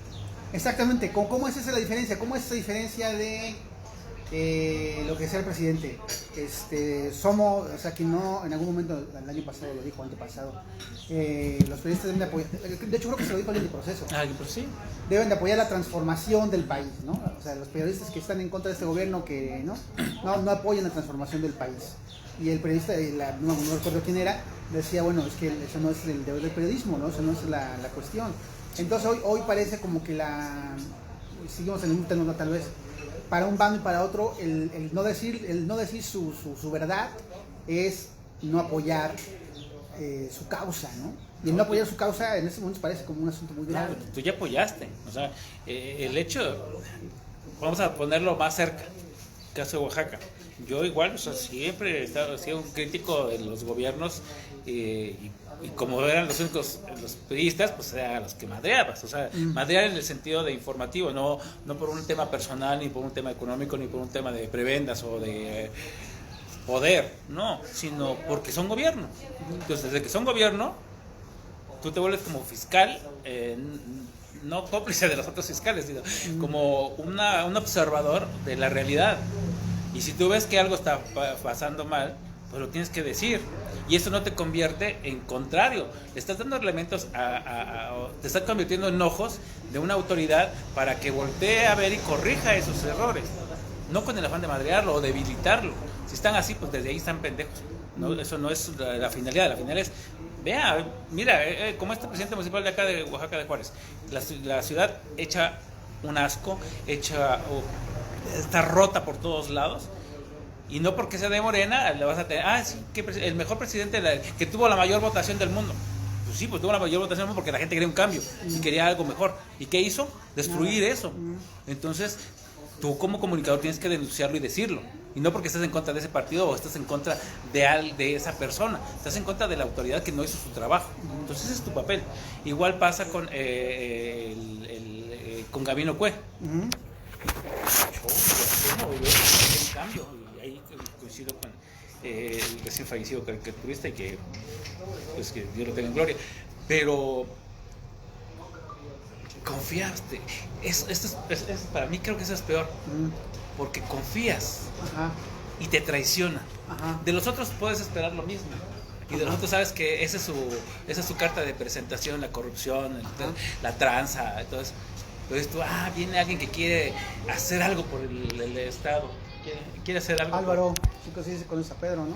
Exactamente. ¿Cómo es esa la diferencia? ¿Cómo es esa diferencia de lo que sea el presidente? Somos, o sea, que no, en algún momento, el año pasado lo dijo, antepasado, los periodistas deben de apoyar, de hecho creo que se lo dijo en el proceso, pues sí, deben de apoyar la transformación del país, ¿no? O sea, los periodistas que están en contra de este gobierno que no apoyan la transformación del país. Y el periodista, no recuerdo quién era, decía, bueno, es que eso no es el deber del periodismo, ¿no? Eso no es la cuestión. Entonces hoy parece como que seguimos en el mismo término tal vez, para un bando y para otro, el no decir su verdad es no apoyar su causa, ¿no? Y el no apoyar su causa en ese momento parece como un asunto muy grave. No, tú ya apoyaste, o sea, el hecho, vamos a ponerlo más cerca, caso de Oaxaca. Yo igual, o sea, siempre he sido un crítico de los gobiernos y como eran los únicos los periodistas, pues eran los que madreabas, o sea, madrear en el sentido de informativo, no por un tema personal, ni por un tema económico, ni por un tema de prebendas o de poder, no, sino porque son gobierno. Entonces, desde que son gobierno, tú te vuelves como fiscal, no cómplice de los otros fiscales, sino como un observador de la realidad. Y si tú ves que algo está pasando mal, pues lo tienes que decir. Y eso no te convierte en contrario. Le estás dando elementos te estás convirtiendo en ojos de una autoridad para que voltee a ver y corrija esos errores. No con el afán de madrearlo o debilitarlo. Si están así, pues desde ahí están pendejos. No, eso no es la finalidad. La finalidad es, mira, como este presidente municipal de acá de Oaxaca de Juárez, la ciudad hecha un asco, está rota por todos lados. Y no porque sea de Morena le vas a tener, sí, el mejor presidente que tuvo la mayor votación del mundo. Pues sí, pues tuvo la mayor votación del mundo porque la gente quería un cambio y quería algo mejor. ¿Y qué hizo? Destruir eso. Entonces, tú como comunicador tienes que denunciarlo y decirlo. Y no porque estés en contra de ese partido o estés en contra de esa persona. Estás en contra de la autoridad que no hizo su trabajo. Entonces ese es tu papel. Igual pasa con con Gabino Cue. Uh-huh. Un cambio. Y ahí coincido con el recién fallecido caricaturista y que Dios lo tenga en gloria. Pero confiaste. Para mí creo que eso es peor. Porque confías. Ajá. Y te traiciona. Ajá. De los otros puedes esperar lo mismo. Y de los otros sabes que esa es su carta de presentación, la corrupción, la tranza, entonces. Entonces tú, viene alguien que quiere hacer algo por el Estado. Quiere hacer algo. Álvaro, chico, sí dice con San Pedro, ¿no?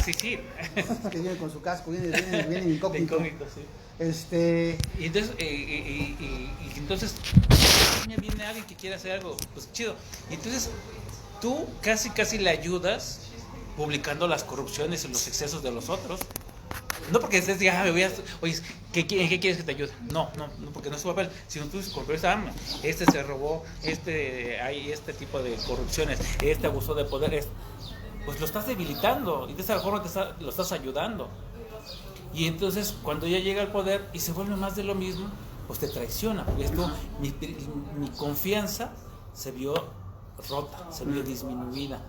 Sí. Que viene con su casco, viene incógnito. Sí. Y entonces viene alguien que quiere hacer algo, pues chido. Y entonces tú casi le ayudas publicando las corrupciones y los excesos de los otros. No porque estés digas, oye, ¿en qué quieres que te ayude? No, porque no es su papel. Sino tú dices, este se robó, hay este tipo de corrupciones, abusó de poder, pues lo estás debilitando y de esa forma lo estás ayudando. Y entonces cuando ya llega al poder y se vuelve más de lo mismo, pues te traiciona. Porque esto, mi confianza se vio rota, se vio disminuida.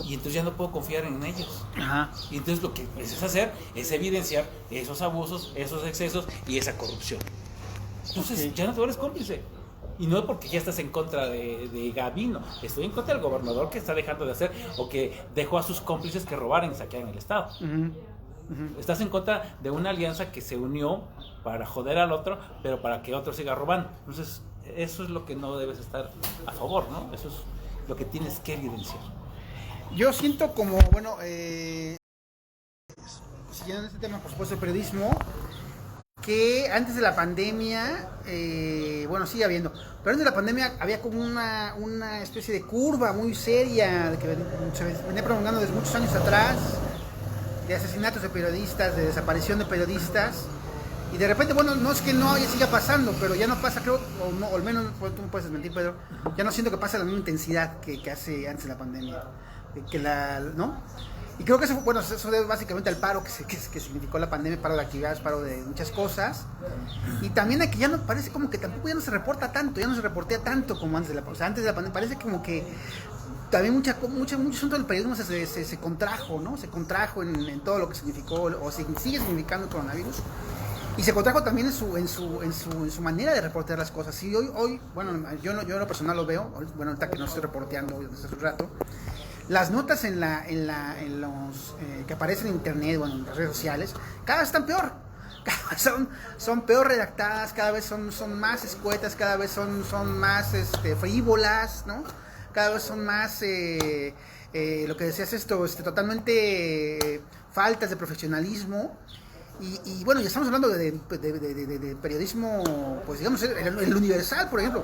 Y entonces ya no puedo confiar en ellos. Ajá. Y entonces lo que empiezas a hacer es evidenciar esos abusos, esos excesos y esa corrupción. Entonces ya no te vuelves cómplice. Y no porque ya estás en contra de Gabino. Estoy en contra del gobernador que está dejando de hacer o que dejó a sus cómplices que robaran y saquearan el Estado. Estás en contra de una alianza que se unió para joder al otro, pero para que otro siga robando. Entonces eso es lo que no debes estar a favor, ¿no? Eso es lo que tienes que evidenciar. Yo siento como, siguiendo este tema, por supuesto, el periodismo, que antes de la pandemia, sigue habiendo, pero antes de la pandemia había como una especie de curva muy seria que se venía prolongando desde muchos años atrás, de asesinatos de periodistas, de desaparición de periodistas, y de repente, no es que no siga pasando, pero ya no pasa, creo, o al menos tú me puedes desmentir, Pedro, ya no siento que pasa la misma intensidad que hace antes de la pandemia. ¿No? Y creo que eso debe básicamente al paro que significó la pandemia, paro de actividades, paro de muchas cosas, y también a que ya no parece como que tampoco ya no se reporta tanto, ya no se reportea tanto como antes de la pandemia. O sea, antes de la pandemia parece como que también mucho asunto del periodismo se contrajo, ¿no? Se contrajo en todo lo que significó o sigue significando el coronavirus. Y se contrajo también en su manera de reportear las cosas. Y hoy yo en lo personal lo veo, ahorita que no estoy reporteando desde hace un rato, las notas en los que aparecen en internet o en las redes sociales cada vez están peor, cada vez son peor redactadas, cada vez son más escuetas, cada vez son más frívolas, ¿no? Cada vez son más lo que decías totalmente faltas de profesionalismo. Y ya estamos hablando de periodismo, pues digamos el Universal, por ejemplo.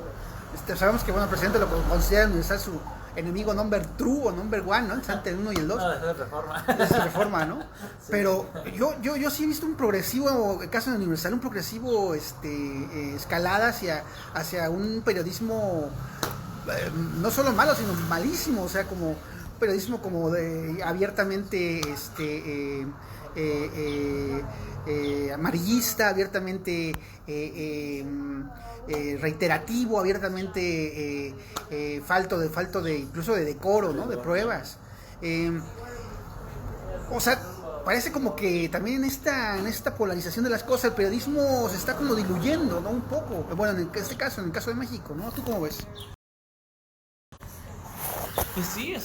Sabemos que el presidente lo considera el Universal su enemigo number true o number one, ¿no? Entre el 1 y el 2. No, es Reforma. Es Reforma, ¿no? Sí. Pero yo sí he visto un progresivo, el caso de Universal, un progresivo escalada hacia un periodismo no solo malo, sino malísimo, o sea, como periodismo como de abiertamente amarillista, abiertamente reiterativo, abiertamente falto de incluso de decoro, ¿no? De pruebas. Parece como que también en esta polarización de las cosas el periodismo se está como diluyendo, ¿no? Un poco. Bueno, en el caso de México, ¿no? ¿Tú cómo ves? Pues sí,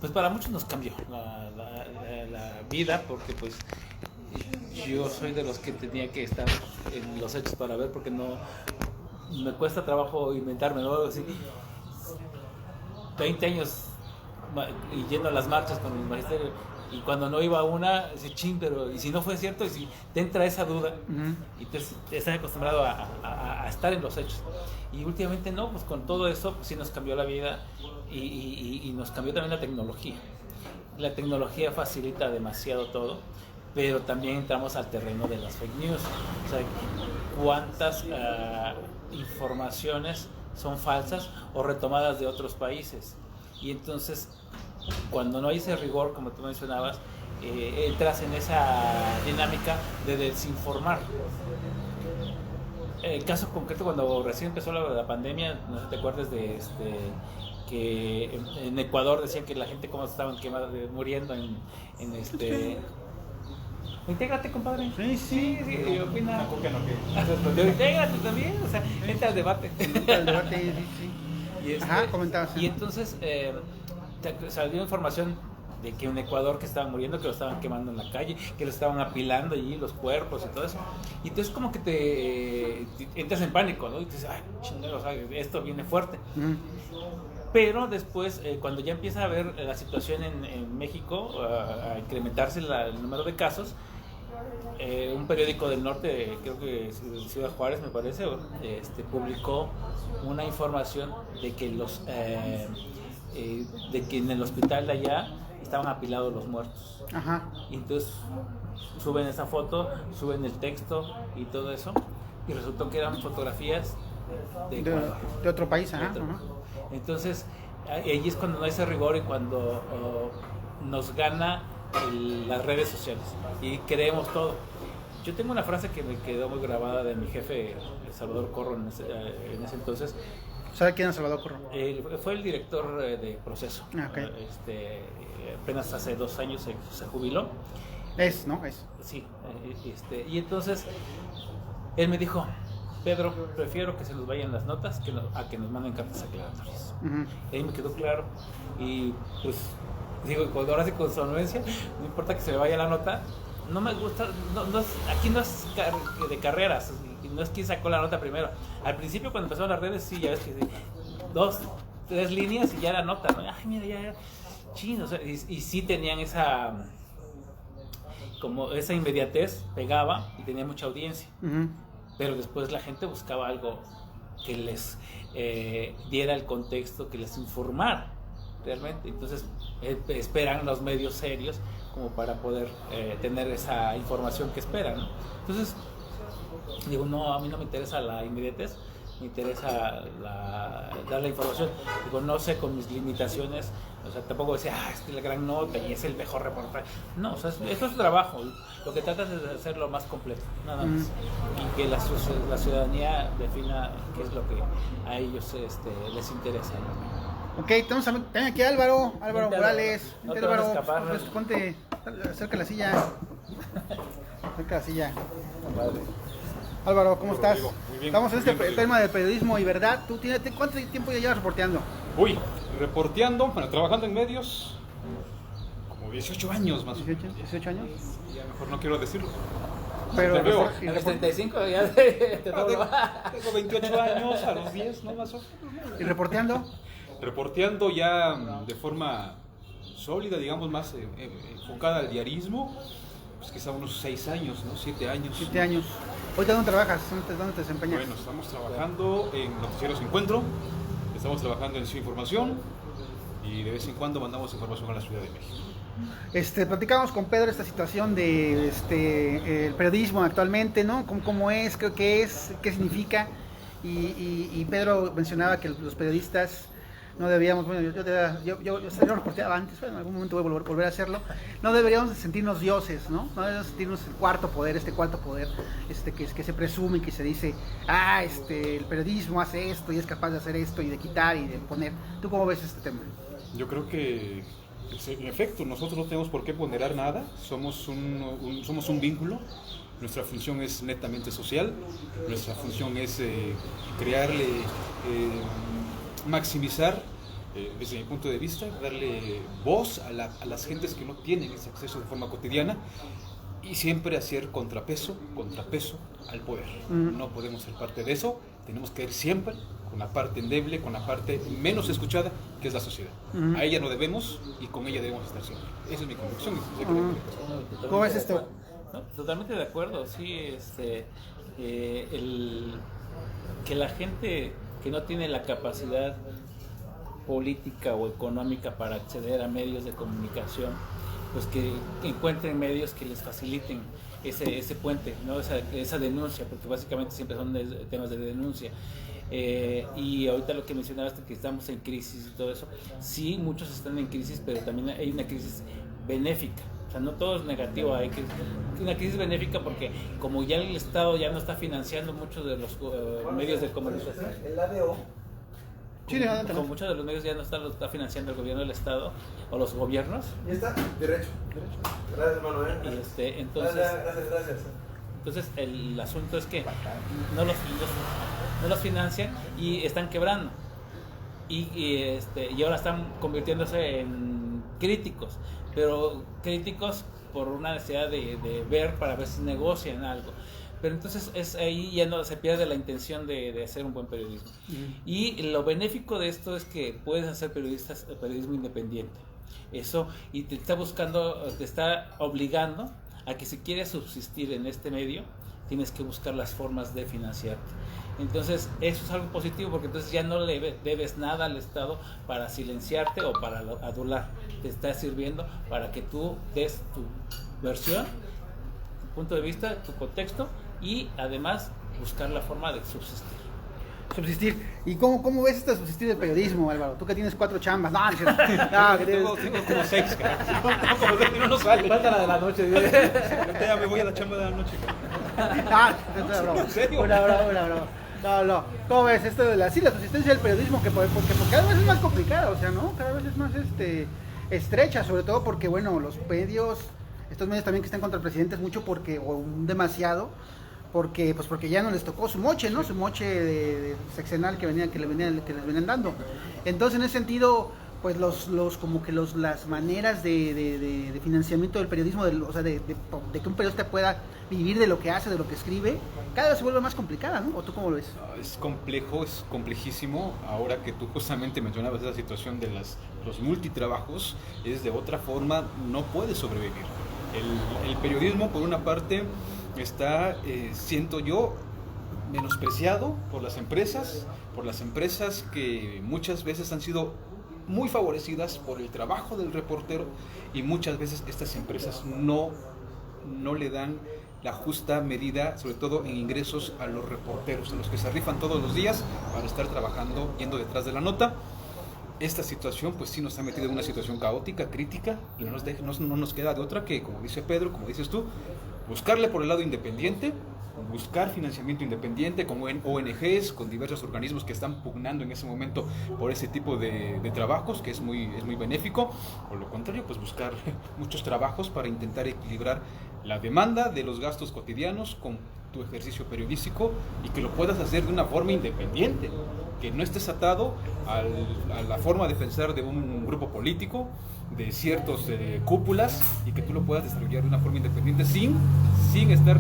pues para muchos nos cambió la vida, porque pues yo soy de los que tenía que estar en los hechos para ver, porque no me cuesta trabajo inventarme, ¿no? Así, 20 años y yendo a las marchas con el magisterio, y cuando no iba a una, dice, pero y si no fue cierto, y si te entra esa duda, y te estás acostumbrado a estar en los hechos. Y últimamente no, pues con todo eso pues sí nos cambió la vida y nos cambió también la tecnología. La tecnología facilita demasiado todo, pero también entramos al terreno de las fake news. O sea, cuántas informaciones son falsas o retomadas de otros países. Y entonces, cuando no hay ese rigor, como tú mencionabas, entras en esa dinámica de desinformar. El caso concreto, cuando recién empezó la pandemia, no sé si te acuerdas de que en Ecuador decían que la gente como estaban muriendo en Intégrate, compadre. Sí, opina. ¿Por qué no? Intégrate también, o sea, entra al debate. Entra al debate, sí. Y Ajá, comentabas. Y entonces salió información de que en Ecuador que estaban muriendo, que lo estaban quemando en la calle, que lo estaban apilando allí los cuerpos y todo eso. Y entonces como que te entras en pánico, ¿no? Y dices, ay, chingado, o sea, esto viene fuerte. Pero después, cuando ya empieza a ver la situación en México, a incrementarse el número de casos, un periódico del norte, creo que Ciudad Juárez me parece, publicó una información de que de que en el hospital de allá estaban apilados los muertos. Ajá. Y entonces suben esa foto, suben el texto y todo eso, y resultó que eran fotografías de otro país. Ajá. Entonces allí es cuando no hay ese rigor y cuando nos gana las redes sociales y creemos todo. Yo tengo una frase que me quedó muy grabada de mi jefe Salvador Corro en ese entonces. ¿Sabe quién es Salvador Corro? Fue el director de Proceso. Okay. Apenas hace 2 años se jubiló. ¿No? Es. Sí. Y entonces él me dijo: Pedro, prefiero que se nos vayan las notas a que nos manden cartas aclaratorias. Y ahí me quedó claro. Y pues digo, ahora sí con sonuencia, no importa que se me vaya la nota. No me gusta, aquí no es de carreras, no es quien sacó la nota primero. Al principio, cuando empezaron las redes, sí, ya ves que 2, 3 líneas y ya la nota, ¿no? Ay, mira, ya chino, o sea, y sí tenían esa inmediatez, pegaba y tenía mucha audiencia. Pero después la gente buscaba algo que les diera el contexto, que les informara realmente. Entonces esperan los medios serios como para poder tener esa información que esperan, ¿no? Entonces digo, no, a mí no me interesa la inmediatez, me interesa dar la información. Digo, no sé, con mis limitaciones, o sea, tampoco decía, esta es la gran nota y es el mejor reportaje. No, o sea, esto es su trabajo. Lo que tratas es de hacerlo más completo, nada más. Y que la ciudadanía defina qué es lo que a ellos les interesa, ¿no? Ok, tenemos aquí a Álvaro Morales. No te vas a escapar, pues, ponte, acerca la silla. Acerca la silla. Padre. Álvaro, ¿cómo estás? Muy bien, Estamos en muy este bien, tema de periodismo y verdad. ¿Cuánto tiempo ya llevas reporteando? Reporteando, trabajando en medios, como 18 años más o menos. 18 años. Ya mejor no quiero decirlo. Pero luego, A los 35 ya te tengo 28 años, a los 10, ¿no? Más o menos. ¿Y reporteando? Reporteando ya de forma sólida, digamos, más enfocada al diarismo, pues quizá unos 6 años, ¿no? 7 años. 7 años. ¿Ahorita dónde trabajas? ¿Dónde te desempeñas? Bueno, estamos trabajando en Noticieros Encuentro, estamos trabajando en Su Información y de vez en cuando mandamos información a la Ciudad de México. Platicamos con Pedro esta situación de el periodismo actualmente, ¿no? ¿Cómo es? ¿Qué es? ¿Qué significa? Y Pedro mencionaba que los periodistas no deberíamos, bueno, yo reporteaba antes, bueno, en algún momento voy a volver a hacerlo, no deberíamos sentirnos dioses, ¿no? No deberíamos sentirnos el cuarto poder que se presume y que se dice, el periodismo hace esto y es capaz de hacer esto y de quitar y de poner. ¿Tú cómo ves este tema? Yo creo que, en efecto, nosotros no tenemos por qué ponderar nada, somos un vínculo. Nuestra función es netamente social, nuestra función es maximizar, desde mi punto de vista, darle voz a las gentes que no tienen ese acceso de forma cotidiana y siempre hacer contrapeso al poder. No podemos ser parte de eso, tenemos que ir siempre con la parte endeble, con la parte menos escuchada, que es la sociedad. A ella no debemos y con ella debemos estar siempre. Esa es mi convicción. ¿Cómo ves esto? No, totalmente de acuerdo, sí, que la gente que no tiene la capacidad política o económica para acceder a medios de comunicación, pues que encuentren medios que les faciliten ese puente, ¿no? Esa denuncia, porque básicamente siempre son temas de denuncia. Y ahorita lo que mencionabas, que estamos en crisis y todo eso, sí, muchos están en crisis, pero también hay una crisis benéfica. O sea, no todo es negativo, hay una crisis benéfica porque como ya el Estado ya no está financiando muchos de los medios de comunicación, El ADO. Sí, como muchos de los medios ya no lo está financiando el gobierno del Estado o los gobiernos. ¿Ya está? Derecho. Gracias, hermano. Y entonces, Gracias. entonces el asunto es que no los financian y están quebrando. Y ahora están convirtiéndose en críticos, pero críticos por una necesidad de ver para ver si negocian algo. Pero entonces ahí ya no se pierde la intención de hacer un buen periodismo. Y lo benéfico de esto es que puedes hacer periodismo independiente. Eso, y te está obligando a que si quieres subsistir en este medio, tienes que buscar las formas de financiarte. Entonces eso es algo positivo porque entonces ya no le debes nada al Estado para silenciarte o para adular. Te está sirviendo para que tú des tu versión, tu punto de vista, tu contexto y además buscar la forma de subsistir. ¿Y cómo ves este subsistir del periodismo, Álvaro? Tú que tienes 4 chambas. No, que Tengo como 6, como 6 no sale. Falta la de la noche. Ya me voy a la chamba de la noche. ¿En serio? Una broma. No. ¿Cómo ves esto de la subsistencia del periodismo? Porque cada vez es más complicada, o sea, ¿no? Cada vez es más estrecha, sobre todo porque, bueno, los medios, estos medios también que están contra el presidente es mucho demasiado, porque ya no les tocó su moche, ¿no? Su moche de sexenal que les venían dando. Entonces, en ese sentido, pues las maneras de financiamiento del periodismo, o sea, de que un periodista pueda vivir de lo que hace, de lo que escribe, cada vez se vuelve más complicada, ¿no? ¿O tú cómo lo ves? Es complejo, es complejísimo. Ahora que tú justamente mencionabas esa situación de los multitrabajos, es de otra forma, no puede sobrevivir. El periodismo, por una parte, está, siento yo, menospreciado por las empresas que muchas veces han sido muy favorecidas por el trabajo del reportero y muchas veces estas empresas no le dan la justa medida, sobre todo en ingresos a los reporteros, a los que se rifan todos los días para estar trabajando, yendo detrás de la nota. Esta situación pues sí nos ha metido en una situación caótica, crítica, y no nos queda de otra que, como dice Pedro, como dices tú, buscarle por el lado independiente, buscar financiamiento independiente con ONGs, con diversos organismos que están pugnando en ese momento por ese tipo de trabajos, que es muy benéfico. Por lo contrario, pues buscar muchos trabajos para intentar equilibrar la demanda de los gastos cotidianos con tu ejercicio periodístico y que lo puedas hacer de una forma independiente, que no estés atado a la forma de pensar de un grupo político, de ciertas cúpulas, y que tú lo puedas desarrollar de una forma independiente sin estar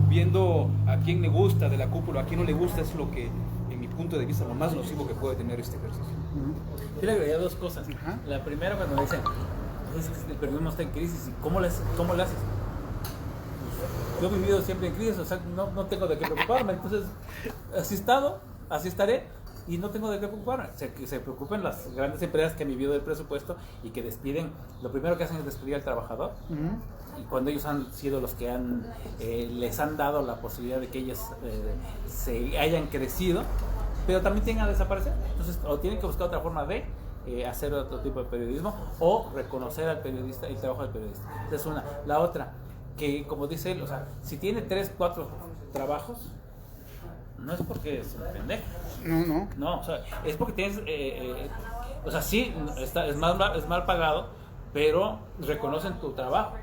viendo a quién le gusta de la cúpula, a quién no le gusta. Es lo que, en mi punto de vista, lo más nocivo que puede tener este ejercicio. Yo le agregaría 2 cosas. La primera, cuando me dicen, es que el periodismo está en crisis, ¿y cómo le haces? Yo he vivido siempre en crisis, o sea, no tengo de qué preocuparme, entonces así estaré y no tengo de qué preocuparme. O sea, que se preocupen las grandes empresas que han vivido del presupuesto y que despiden, lo primero que hacen es despedir al trabajador. Y cuando ellos han sido los que les han dado la posibilidad de que ellos se hayan crecido, pero también tienen a desaparecer. Entonces, o tienen que buscar otra forma de hacer otro tipo de periodismo o reconocer al periodista, el trabajo del periodista. Esa es una. La otra, que como dice él, o sea, si tiene 3, 4 trabajos, no es porque es un pendejo. No, o sea, es porque tienes, o sea, sí, es mal pagado, pero reconocen tu trabajo.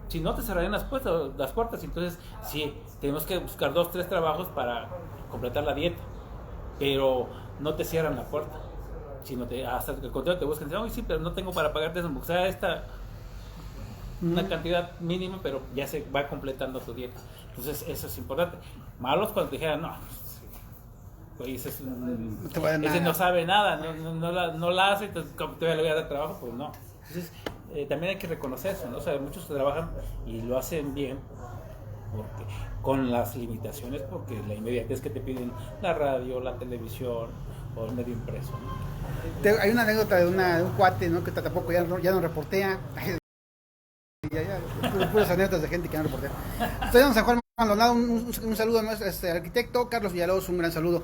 Si no, te cerrarían las puertas. Entonces, sí, tenemos que buscar 2, 3 trabajos para completar la dieta, pero no te cierran la puerta, sino hasta el contrario te buscan y dicen, sí, pero no tengo para pagarte eso, o sea, una cantidad mínima, pero ya se va completando tu dieta. Entonces eso es importante. Malos cuando te dijeran, ese no sabe nada, no la hace, entonces como todavía le voy a dar trabajo, pues no. Entonces también hay que reconocer eso, ¿no? O sea, muchos trabajan y lo hacen bien con las limitaciones, porque la inmediatez que te piden la radio, la televisión o el medio impreso, ¿no? Hay una anécdota de un cuate, ¿no? Que tampoco ya no reportea. puras anécdotas de gente que no reportera. Estoy en San Juan Maldonado, un saludo a nuestro arquitecto Carlos Villalobos, un gran saludo.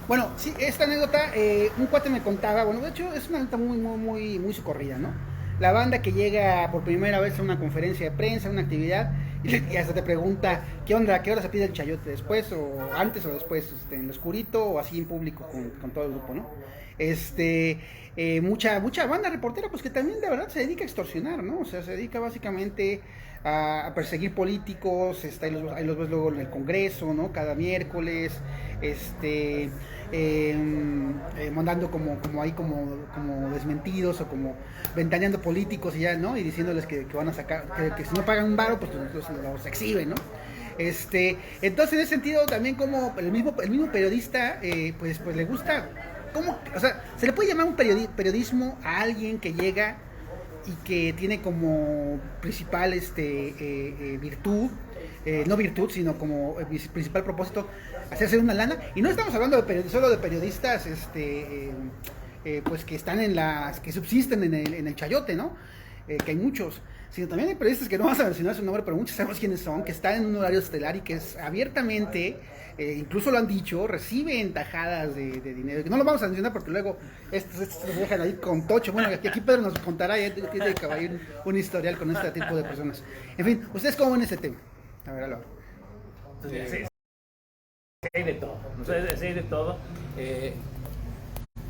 Bueno, sí, esta anécdota, un cuate me contaba, bueno, de hecho es una anécdota muy socorrida, ¿no? La banda que llega por primera vez a una conferencia de prensa, a una actividad, y hasta te pregunta, ¿qué onda? ¿A qué hora se pide el chayote? ¿Después o antes o después? ¿En lo oscurito o así en público con todo el grupo, no? Mucha banda reportera, pues que también de verdad se dedica a extorsionar, ¿no? O sea, se dedica básicamente a perseguir políticos, ahí los ves luego en el Congreso, ¿no? Cada miércoles, mandando como desmentidos o como ventaneando políticos y ya, ¿no? Y diciéndoles que van a sacar, que si no pagan un varo, pues los exhiben, ¿no? Entonces en ese sentido también como el mismo periodista, pues le gusta, o sea, se le puede llamar un periodismo a alguien que llega y que tiene como principal virtud, no virtud, sino como principal propósito hacerse una lana. Y no estamos hablando solo de periodistas pues que están que subsisten en el chayote, ¿no? Que hay muchos, sino también hay periodistas que no vamos a mencionar su nombre, pero muchos sabemos quiénes son, que están en un horario estelar y que es abiertamente, incluso lo han dicho, reciben tajadas de dinero, que no lo vamos a mencionar porque luego estos se dejan ahí con tocho. Bueno, aquí Pedro nos contará, ya tiene que haber un historial con este tipo de personas. En fin, ¿ustedes cómo ven ese tema? A ver, Álvaro. Sí, hay de todo, sí hay de todo.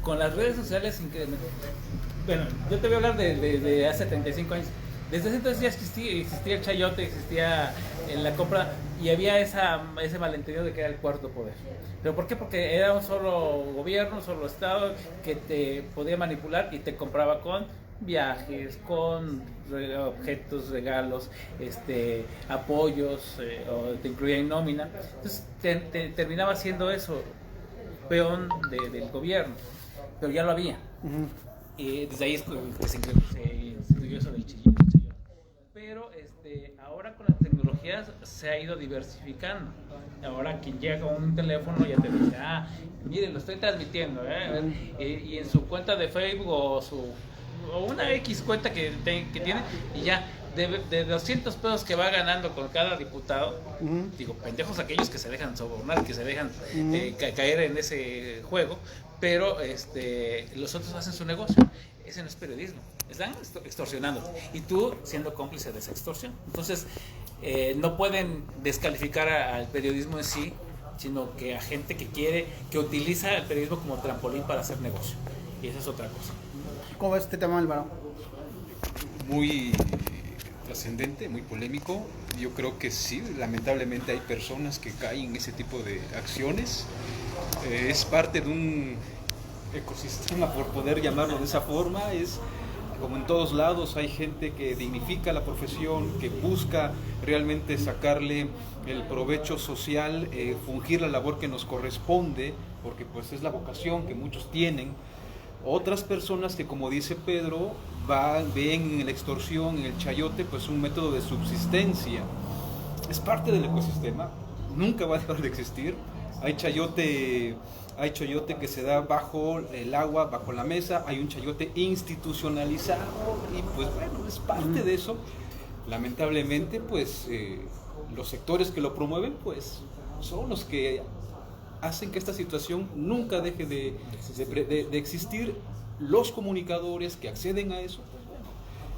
Con las redes sociales, bueno, yo te voy a hablar de hace 35 años. Desde ese entonces ya existía el chayote, existía en la compra y había ese malentendido de que era el cuarto poder. ¿Pero por qué? Porque era un solo gobierno, un solo estado que te podía manipular y te compraba con viajes, con objetos, regalos, apoyos, o te incluía en nómina. Entonces te terminaba siendo eso, peón del gobierno, pero ya lo había. Uh-huh. Y desde ahí es que se instituyó eso del chayote. Pero ahora con las tecnologías se ha ido diversificando. Ahora quien llega con un teléfono ya te dice, mire, lo estoy transmitiendo, y en su cuenta de Facebook o una X cuenta que tiene, y ya de 200 pesos que va ganando con cada diputado, digo, pendejos aquellos que se dejan sobornar, que se dejan caer en ese juego, pero los otros hacen su negocio. Ese no es periodismo, están extorsionando y tú siendo cómplice de esa extorsión. Entonces no pueden descalificar al periodismo en sí, sino que a gente que utiliza el periodismo como trampolín para hacer negocio, y esa es otra cosa. ¿Cómo ves este tema, Álvaro? Muy trascendente, muy polémico. Yo creo que sí, lamentablemente hay personas que caen en ese tipo de acciones. Es parte de un ecosistema, por poder llamarlo de esa forma. Es como en todos lados, hay gente que dignifica la profesión, que busca realmente sacarle el provecho social, fungir la labor que nos corresponde, porque pues es la vocación que muchos tienen. Otras personas que, como dice Pedro, ven en la extorsión, en el chayote, pues un método de subsistencia. Es parte del ecosistema, nunca va a dejar de existir. Hay chayote que se da bajo el agua, bajo la mesa, hay un chayote institucionalizado y pues bueno, es parte de eso. Lamentablemente, pues los sectores que lo promueven, pues son los que hacen que esta situación nunca deje de existir. Los comunicadores que acceden a eso,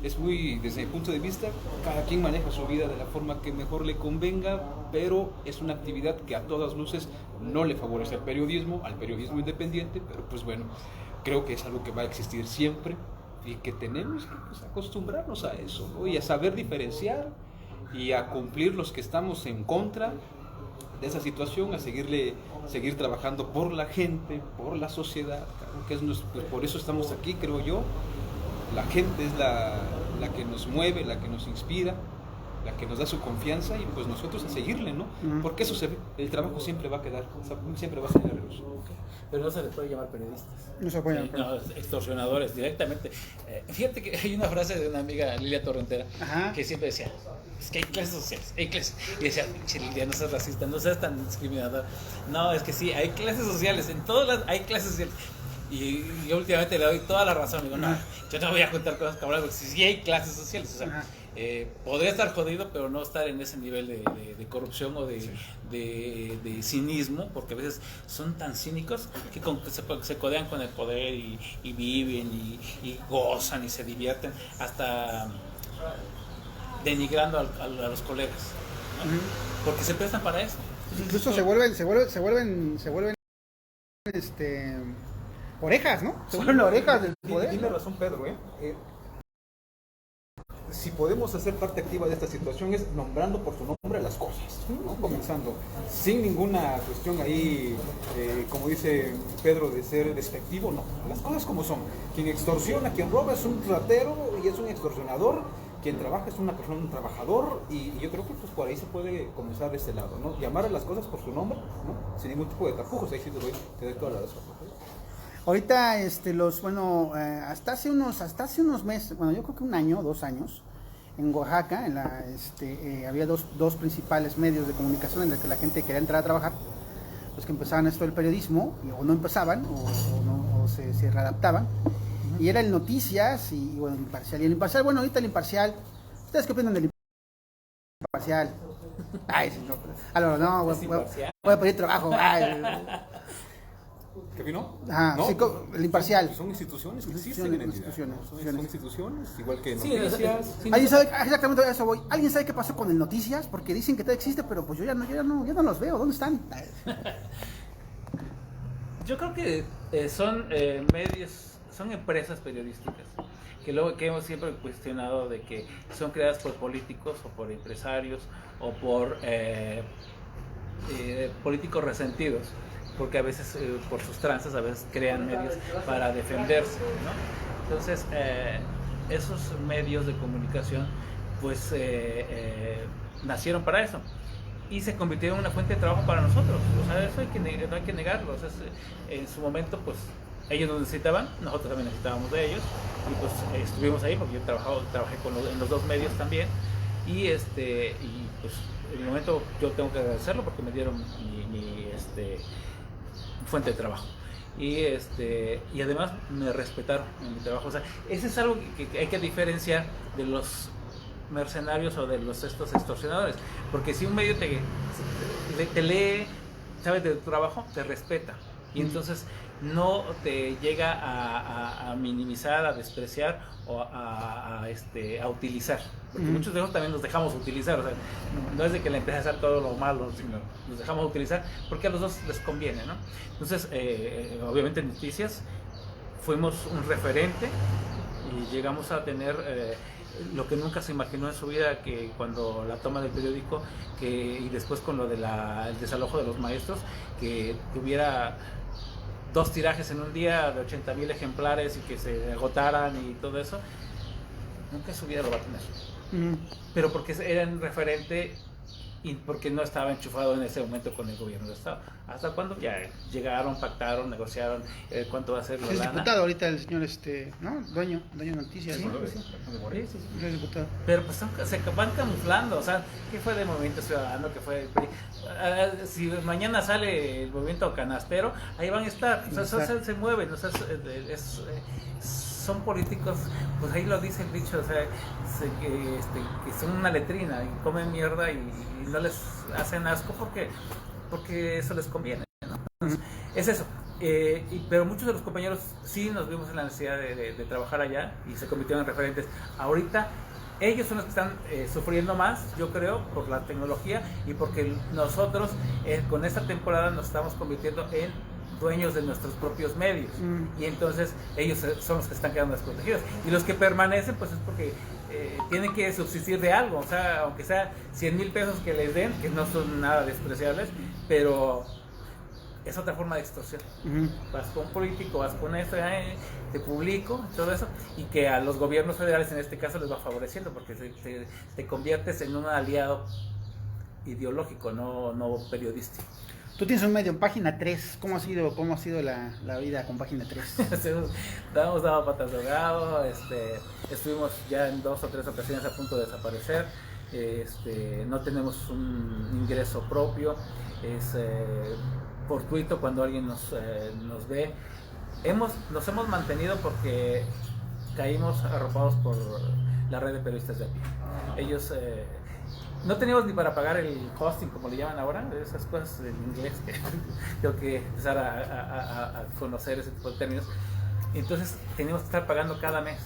es muy, desde mi punto de vista, cada quien maneja su vida de la forma que mejor le convenga, pero es una actividad que a todas luces no le favorece al periodismo independiente, pero pues bueno, creo que es algo que va a existir siempre y que tenemos que pues, acostumbrarnos a eso, ¿no? Y a saber diferenciar y a cumplir los que estamos en contra de esa situación, a seguir trabajando por la gente, por la sociedad, claro, que pues por eso estamos aquí, creo yo. La gente es la que nos mueve, la que nos inspira, la que nos da su confianza y pues nosotros a seguirle, ¿no? Porque eso el trabajo siempre va a quedar, siempre va a ser luz. Pero no se les puede llamar periodistas. No se puede llamar. No, extorsionadores, directamente. Fíjate que hay una frase de una amiga, Lilia Torrentera, que siempre decía, es que hay clases sociales, hay clases. Y decía, Lilia, no seas racista, no seas tan discriminador. No, es que sí, hay clases sociales, en todas las hay clases sociales. Y yo últimamente le doy toda la razón. Digo, no, yo no voy a contar cosas cabronas, porque si hay clases sociales, o sea, podría estar jodido, pero no estar en ese nivel de corrupción o de cinismo, porque a veces son tan cínicos que se codean con el poder y viven y gozan y se divierten, hasta denigrando a los colegas, ¿no? Porque se prestan para eso. Incluso se vuelven orejas, ¿no? Se vuelven orejas del poder. Tiene razón Pedro, si podemos hacer parte activa de esta situación es nombrando por su nombre las cosas, ¿no? Comenzando, sin ninguna cuestión ahí, como dice Pedro, de ser despectivo, no, las cosas como son. Quien extorsiona, quien roba es un ratero y es un extorsionador, quien trabaja es una persona, un trabajador, y yo creo que pues por ahí se puede comenzar de este lado, ¿no? Llamar a las cosas por su nombre, ¿no? Sin ningún tipo de tapujos, ahí sí te doy toda la razón. Ahorita, hasta hace unos meses, bueno, yo creo que un año, 2 años, en Oaxaca, había dos principales medios de comunicación en los que la gente quería entrar a trabajar, los que empezaban esto del periodismo, o no empezaban, o se readaptaban, y era el Noticias, y bueno, el Imparcial. Y el Imparcial, bueno, ahorita el Imparcial, ¿ustedes qué opinan del Imparcial? Ay, no, voy a pedir trabajo, ay. ¿Qué vino? Ajá, no, sí, el Imparcial. Son instituciones que existen en entidad. Son instituciones, igual que Sí, Noticias. ¿Alguien sabe exactamente a eso voy? ¿Alguien sabe qué pasó con el Noticias? Porque dicen que todavía existe, pero pues yo ya no los veo. ¿Dónde están? Yo creo que son medios, son empresas periodísticas que hemos siempre cuestionado de que son creadas por políticos o por empresarios o por políticos resentidos, porque a veces por sus tranzas a veces crean medios para defenderse, ¿no? Entonces esos medios de comunicación pues nacieron para eso y se convirtieron en una fuente de trabajo para nosotros. O sea, eso no hay que negarlo. O sea, en su momento pues ellos nos necesitaban, nosotros también necesitábamos de ellos, y pues estuvimos ahí porque yo trabajé en los dos medios también, y pues en el momento yo tengo que agradecerlo porque me dieron mi fuente de trabajo, y además me respetaron en mi trabajo. O sea, eso es algo que hay que diferenciar de los mercenarios o de estos extorsionadores, porque si un medio te lee, sabe de tu trabajo, te respeta, y entonces no te llega a minimizar, a despreciar o a utilizar, porque muchos de ellos también los dejamos utilizar. O sea, no es de que la empresa sea todo lo malo, sino los dejamos utilizar porque a los dos les conviene, ¿no? Entonces, obviamente en Noticias fuimos un referente y llegamos a tener lo que nunca se imaginó en su vida, que cuando la toma del periódico y después con lo del desalojo de los maestros, que tuviera 2 tirajes en un día de 80,000 ejemplares y que se agotaran y todo eso, nunca en su vida lo va a tener. Pero porque era un referente y porque no estaba enchufado en ese momento con el gobierno del Estado. ¿Hasta cuándo? Ya llegaron, pactaron, negociaron cuánto va a ser la Es lana. diputado ahorita el señor, ¿no? Dueño de Noticias. Sí, ¿no? sí. Es diputado. Pero pues se van camuflando. O sea, ¿qué fue de Movimiento Ciudadano? ¿Qué fue? Si mañana sale el Movimiento Canastero, ahí van a estar. O sea, se mueven. O sea, son políticos, pues ahí lo dice el dicho, o sea, que son una letrina y comen mierda y no les hacen asco porque eso les conviene, ¿no? Entonces, es eso. Pero muchos de los compañeros sí nos vimos en la necesidad de trabajar allá y se convirtieron en referentes. Ahorita ellos son los que están sufriendo más, yo creo, por la tecnología y porque nosotros con esta temporada nos estamos convirtiendo en dueños de nuestros propios medios, y entonces ellos son los que están quedando desprotegidos, y los que permanecen pues es porque tienen que subsistir de algo. O sea, aunque sea 100,000 pesos que les den, que no son nada despreciables, pero es otra forma de extorsión. Vas con un político, vas con esto, te publico, todo eso, y que a los gobiernos federales en este caso les va favoreciendo porque te conviertes en un aliado ideológico, no periodístico. Tú tienes un medio en Página 3. ¿Cómo ha sido la vida con Página 3? Hemos dado patas de ahogado, estuvimos ya en 2 o 3 ocasiones a punto de desaparecer, no tenemos un ingreso propio, es fortuito cuando alguien nos ve. nos hemos mantenido porque caímos arropados por la red de periodistas de a pie. Ellos no teníamos ni para pagar el hosting, como le llaman ahora, esas cosas en inglés que tengo que empezar a conocer ese tipo de términos. Entonces teníamos que estar pagando cada mes.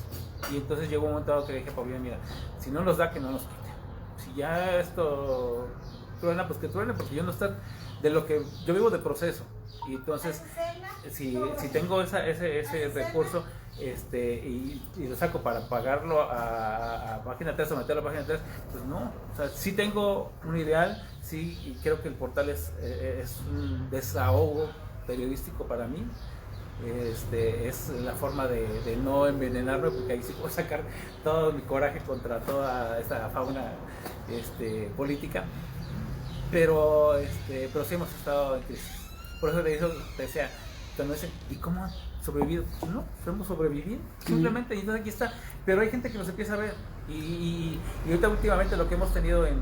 Y entonces llegó un momento dado que dije, Pablo, mira, si no nos da, que no nos quite. Si ya esto truena, pues que truene, porque yo no estoy de lo que yo vivo de proceso. Y entonces, si tengo ese recurso y lo saco para pagarlo a página 3 o meterlo a página 3, pues no. O sea, sí tengo un ideal, sí, y creo que el portal es un desahogo periodístico para mí. Es la forma de no envenenarme, porque ahí sí puedo sacar todo mi coraje contra toda esta fauna política, pero sí hemos estado en crisis. Por eso te decía, cuando dicen, ¿y cómo han sobrevivido? Pues no, hemos sobrevivido simplemente, y entonces aquí está. Pero hay gente que nos empieza a ver, y ahorita últimamente lo que hemos tenido en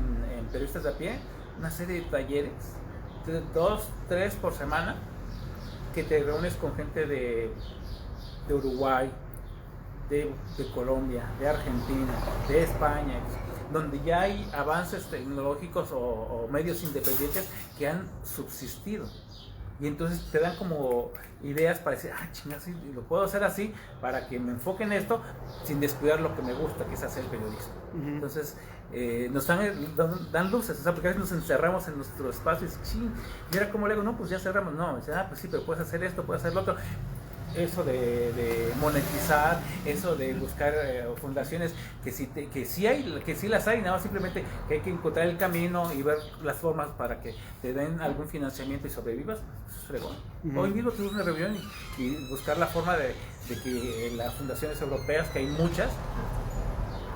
Periodistas de a Pie, una serie de talleres, 2, 3 por semana, que te reúnes con gente de Uruguay, de Colombia, de Argentina, de España, donde ya hay avances tecnológicos o medios independientes que han subsistido. Y entonces te dan como ideas para decir, chingas, sí, lo puedo hacer así para que me enfoque en esto sin descuidar lo que me gusta, que es hacer el periodismo. Entonces nos dan luces, o sea, porque a veces nos encerramos en nuestro espacio y dices, ching, y ahora cómo le hago, no, pues ya cerramos, no, dice, pues sí, pero puedes hacer esto, puedes hacer lo otro. Eso de monetizar, eso de buscar fundaciones que sí las hay, nada más simplemente que hay que encontrar el camino y ver las formas para que te den algún financiamiento y sobrevivas, eso es fregón. Hoy mismo tuvimos una reunión y buscar la forma de que las fundaciones europeas, que hay muchas,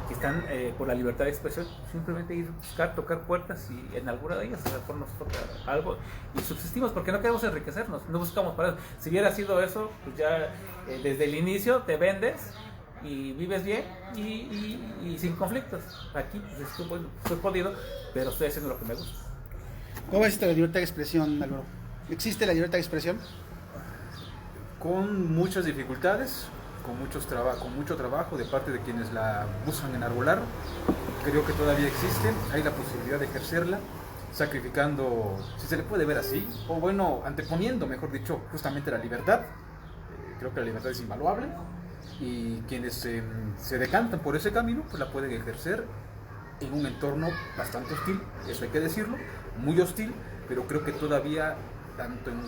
que están por la libertad de expresión, simplemente ir a buscar, tocar puertas, y en alguna de ellas a lo mejor nos toca algo y subsistimos, porque no queremos enriquecernos, no buscamos para eso. Si hubiera sido eso, pues ya desde el inicio te vendes y vives bien y sin conflictos. Aquí pues estoy podido, pero estoy haciendo lo que me gusta. ¿Cómo es la libertad de expresión, Álvaro? ¿Existe la libertad de expresión? Con muchas dificultades, con mucho trabajo de parte de quienes la buscan enarbolar. Creo que todavía existe, hay la posibilidad de ejercerla, sacrificando, si se le puede ver así, o bueno, anteponiendo, mejor dicho, justamente la libertad. Creo que la libertad es invaluable, y quienes se decantan por ese camino, pues la pueden ejercer en un entorno bastante hostil, eso hay que decirlo, muy hostil, pero creo que todavía, tanto en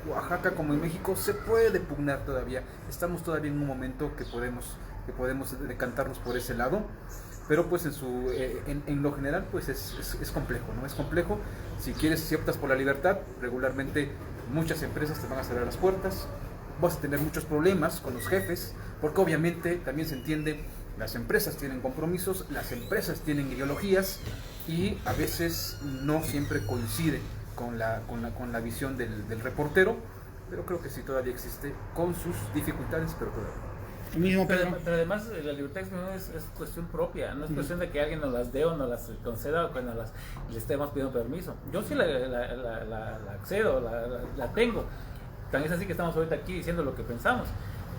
Oaxaca como en México, se puede pugnar todavía. Estamos todavía en un momento que podemos decantarnos por ese lado, pero pues en lo general pues es complejo, ¿no? Es complejo. Si optas por la libertad, regularmente muchas empresas te van a cerrar las puertas, vas a tener muchos problemas con los jefes, porque obviamente también se entiende, las empresas tienen compromisos, las empresas tienen ideologías, y a veces no siempre coincide con la visión del reportero, pero creo que sí todavía existe, con sus dificultades, pero todavía. Pero además la libertad de expresión es cuestión propia, no es cuestión de que alguien nos las dé o nos las conceda o que le estemos pidiendo permiso. Yo sí la accedo, la tengo. Tan es así que estamos ahorita aquí diciendo lo que pensamos.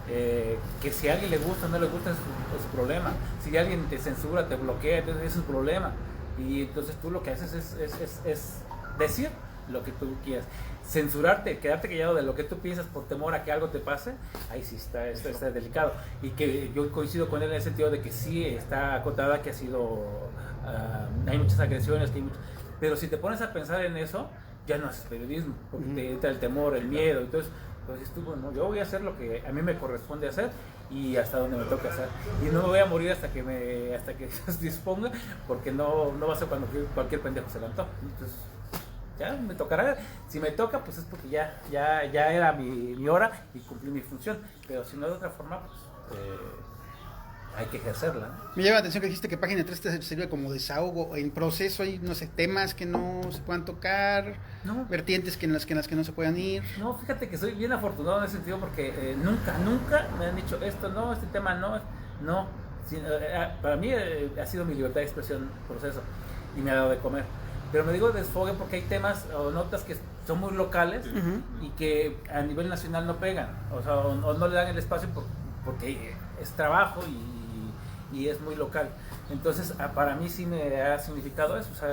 Que si a alguien le gusta o no le gusta es su problema. Si alguien te censura, te bloquea, entonces es su problema. Y entonces tú lo que haces es decir lo que tú quieras. Censurarte, quedarte callado de lo que tú piensas por temor a que algo te pase, ahí sí está delicado. Y que yo coincido con él en el sentido de que sí está acotada, que ha sido hay muchas agresiones, pero si te pones a pensar en eso, ya no haces periodismo, porque te entra el temor, el miedo. Entonces bueno, yo voy a hacer lo que a mí me corresponde hacer y hasta donde me toca hacer, y no me voy a morir hasta que Dios disponga, porque no va a ser cuando cualquier pendejo se levantó. Entonces ya me tocará. Si me toca, pues es porque ya era mi hora y cumplí mi función. Pero si no, de otra forma, pues hay que ejercerla, ¿no? Me llama la atención que dijiste que Página 3 te sirve como desahogo. En proceso hay, no sé, temas que no se puedan tocar, no, vertientes en las que no se puedan ir. No, fíjate que soy bien afortunado en ese sentido, porque nunca me han dicho esto no, este tema no. Para mí ha sido mi libertad de expresión proceso y me ha dado de comer. Pero me digo desfogue porque hay temas o notas que son muy locales y que a nivel nacional no pegan, o sea, o no le dan el espacio porque es trabajo y es muy local. Entonces, para mí sí me ha significado eso, o sea,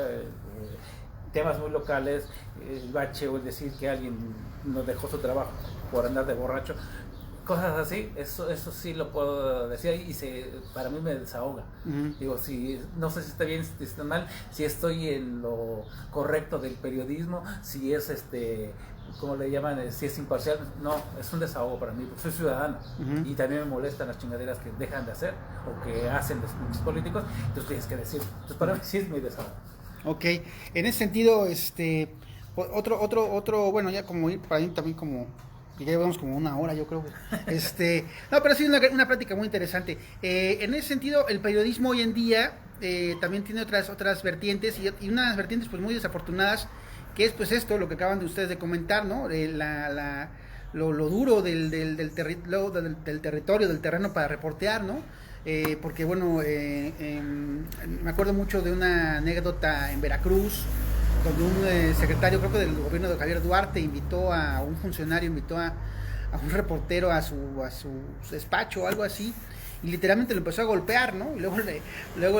temas muy locales, el bache o el decir que alguien nos dejó su trabajo por andar de borracho, cosas así, eso sí lo puedo decir y para mí me desahoga. Digo, no sé si está bien, si está mal, si estoy en lo correcto del periodismo, si es ¿cómo le llaman? Si es imparcial. No, es un desahogo para mí, porque soy ciudadano y también me molestan las chingaderas que dejan de hacer o que hacen los políticos, entonces tienes que decir. Entonces para mí sí es mi desahogo. Ok, en ese sentido, otro, bueno, ya como ir para mí también como, ya llevamos como una hora, yo creo. No, pero sí una plática muy interesante. En ese sentido, el periodismo hoy en día también tiene otras vertientes y unas vertientes pues muy desafortunadas, que es pues esto, lo que acaban de ustedes de comentar, ¿no? Lo duro del territorio, del terreno para reportear, ¿no? Porque bueno, me acuerdo mucho de una anécdota en Veracruz, donde un secretario, creo que del gobierno de Javier Duarte, invitó a un un reportero a su despacho o algo así, y literalmente lo empezó a golpear, ¿no? Y luego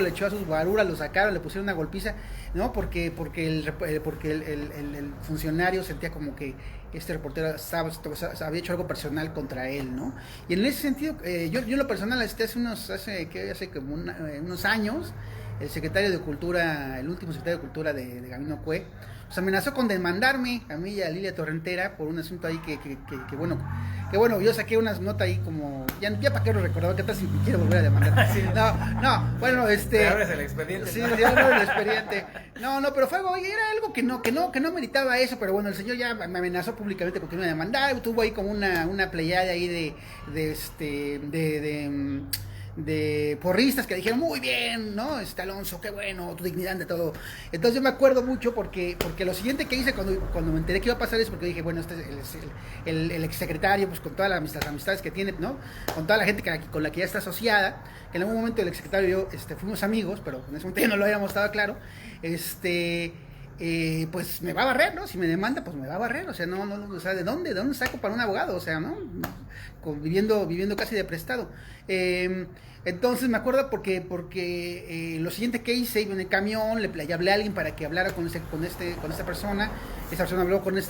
le echó a sus guaruras, lo sacaron, le pusieron una golpiza, ¿no? Porque el funcionario sentía como que este reportero había hecho algo personal contra él, ¿no? Y en ese sentido, yo en lo personal, hace como unos años, el secretario de Cultura, el último secretario de Cultura de Gabino Cue, pues amenazó con demandarme a mí y a Lilia Torrentera por un asunto ahí que bueno, yo saqué una nota ahí como, ya para qué lo recordaba, qué tal si me quiero volver a demandar. Sí. No, bueno, Te abres el expediente. Sí, ¿no? ya abro el expediente. No, pero fue algo, era algo que no meritaba eso, pero bueno, el señor ya me amenazó públicamente porque me iba a demandar, tuvo ahí como una pleiada ahí de porristas que dijeron muy bien, ¿no? Alonso, qué bueno, tu dignidad ante todo. Entonces yo me acuerdo mucho porque lo siguiente que hice cuando me enteré que iba a pasar es porque dije, bueno, este es el exsecretario, pues con todas las amistades que tiene, ¿no? Con toda la gente con la que ya está asociada, que en algún momento el exsecretario y yo fuimos amigos, pero en ese momento ya no lo habíamos estado claro, pues me va a barrer, ¿no? Si me demanda, pues me va a barrer, o sea, no, o sea, ¿de dónde saco para un abogado? O sea, ¿no? Viviendo casi de prestado. Entonces me acuerdo porque lo siguiente que hice, iba en el camión, le hablé a alguien para que hablara con esta persona. Esa persona habló con la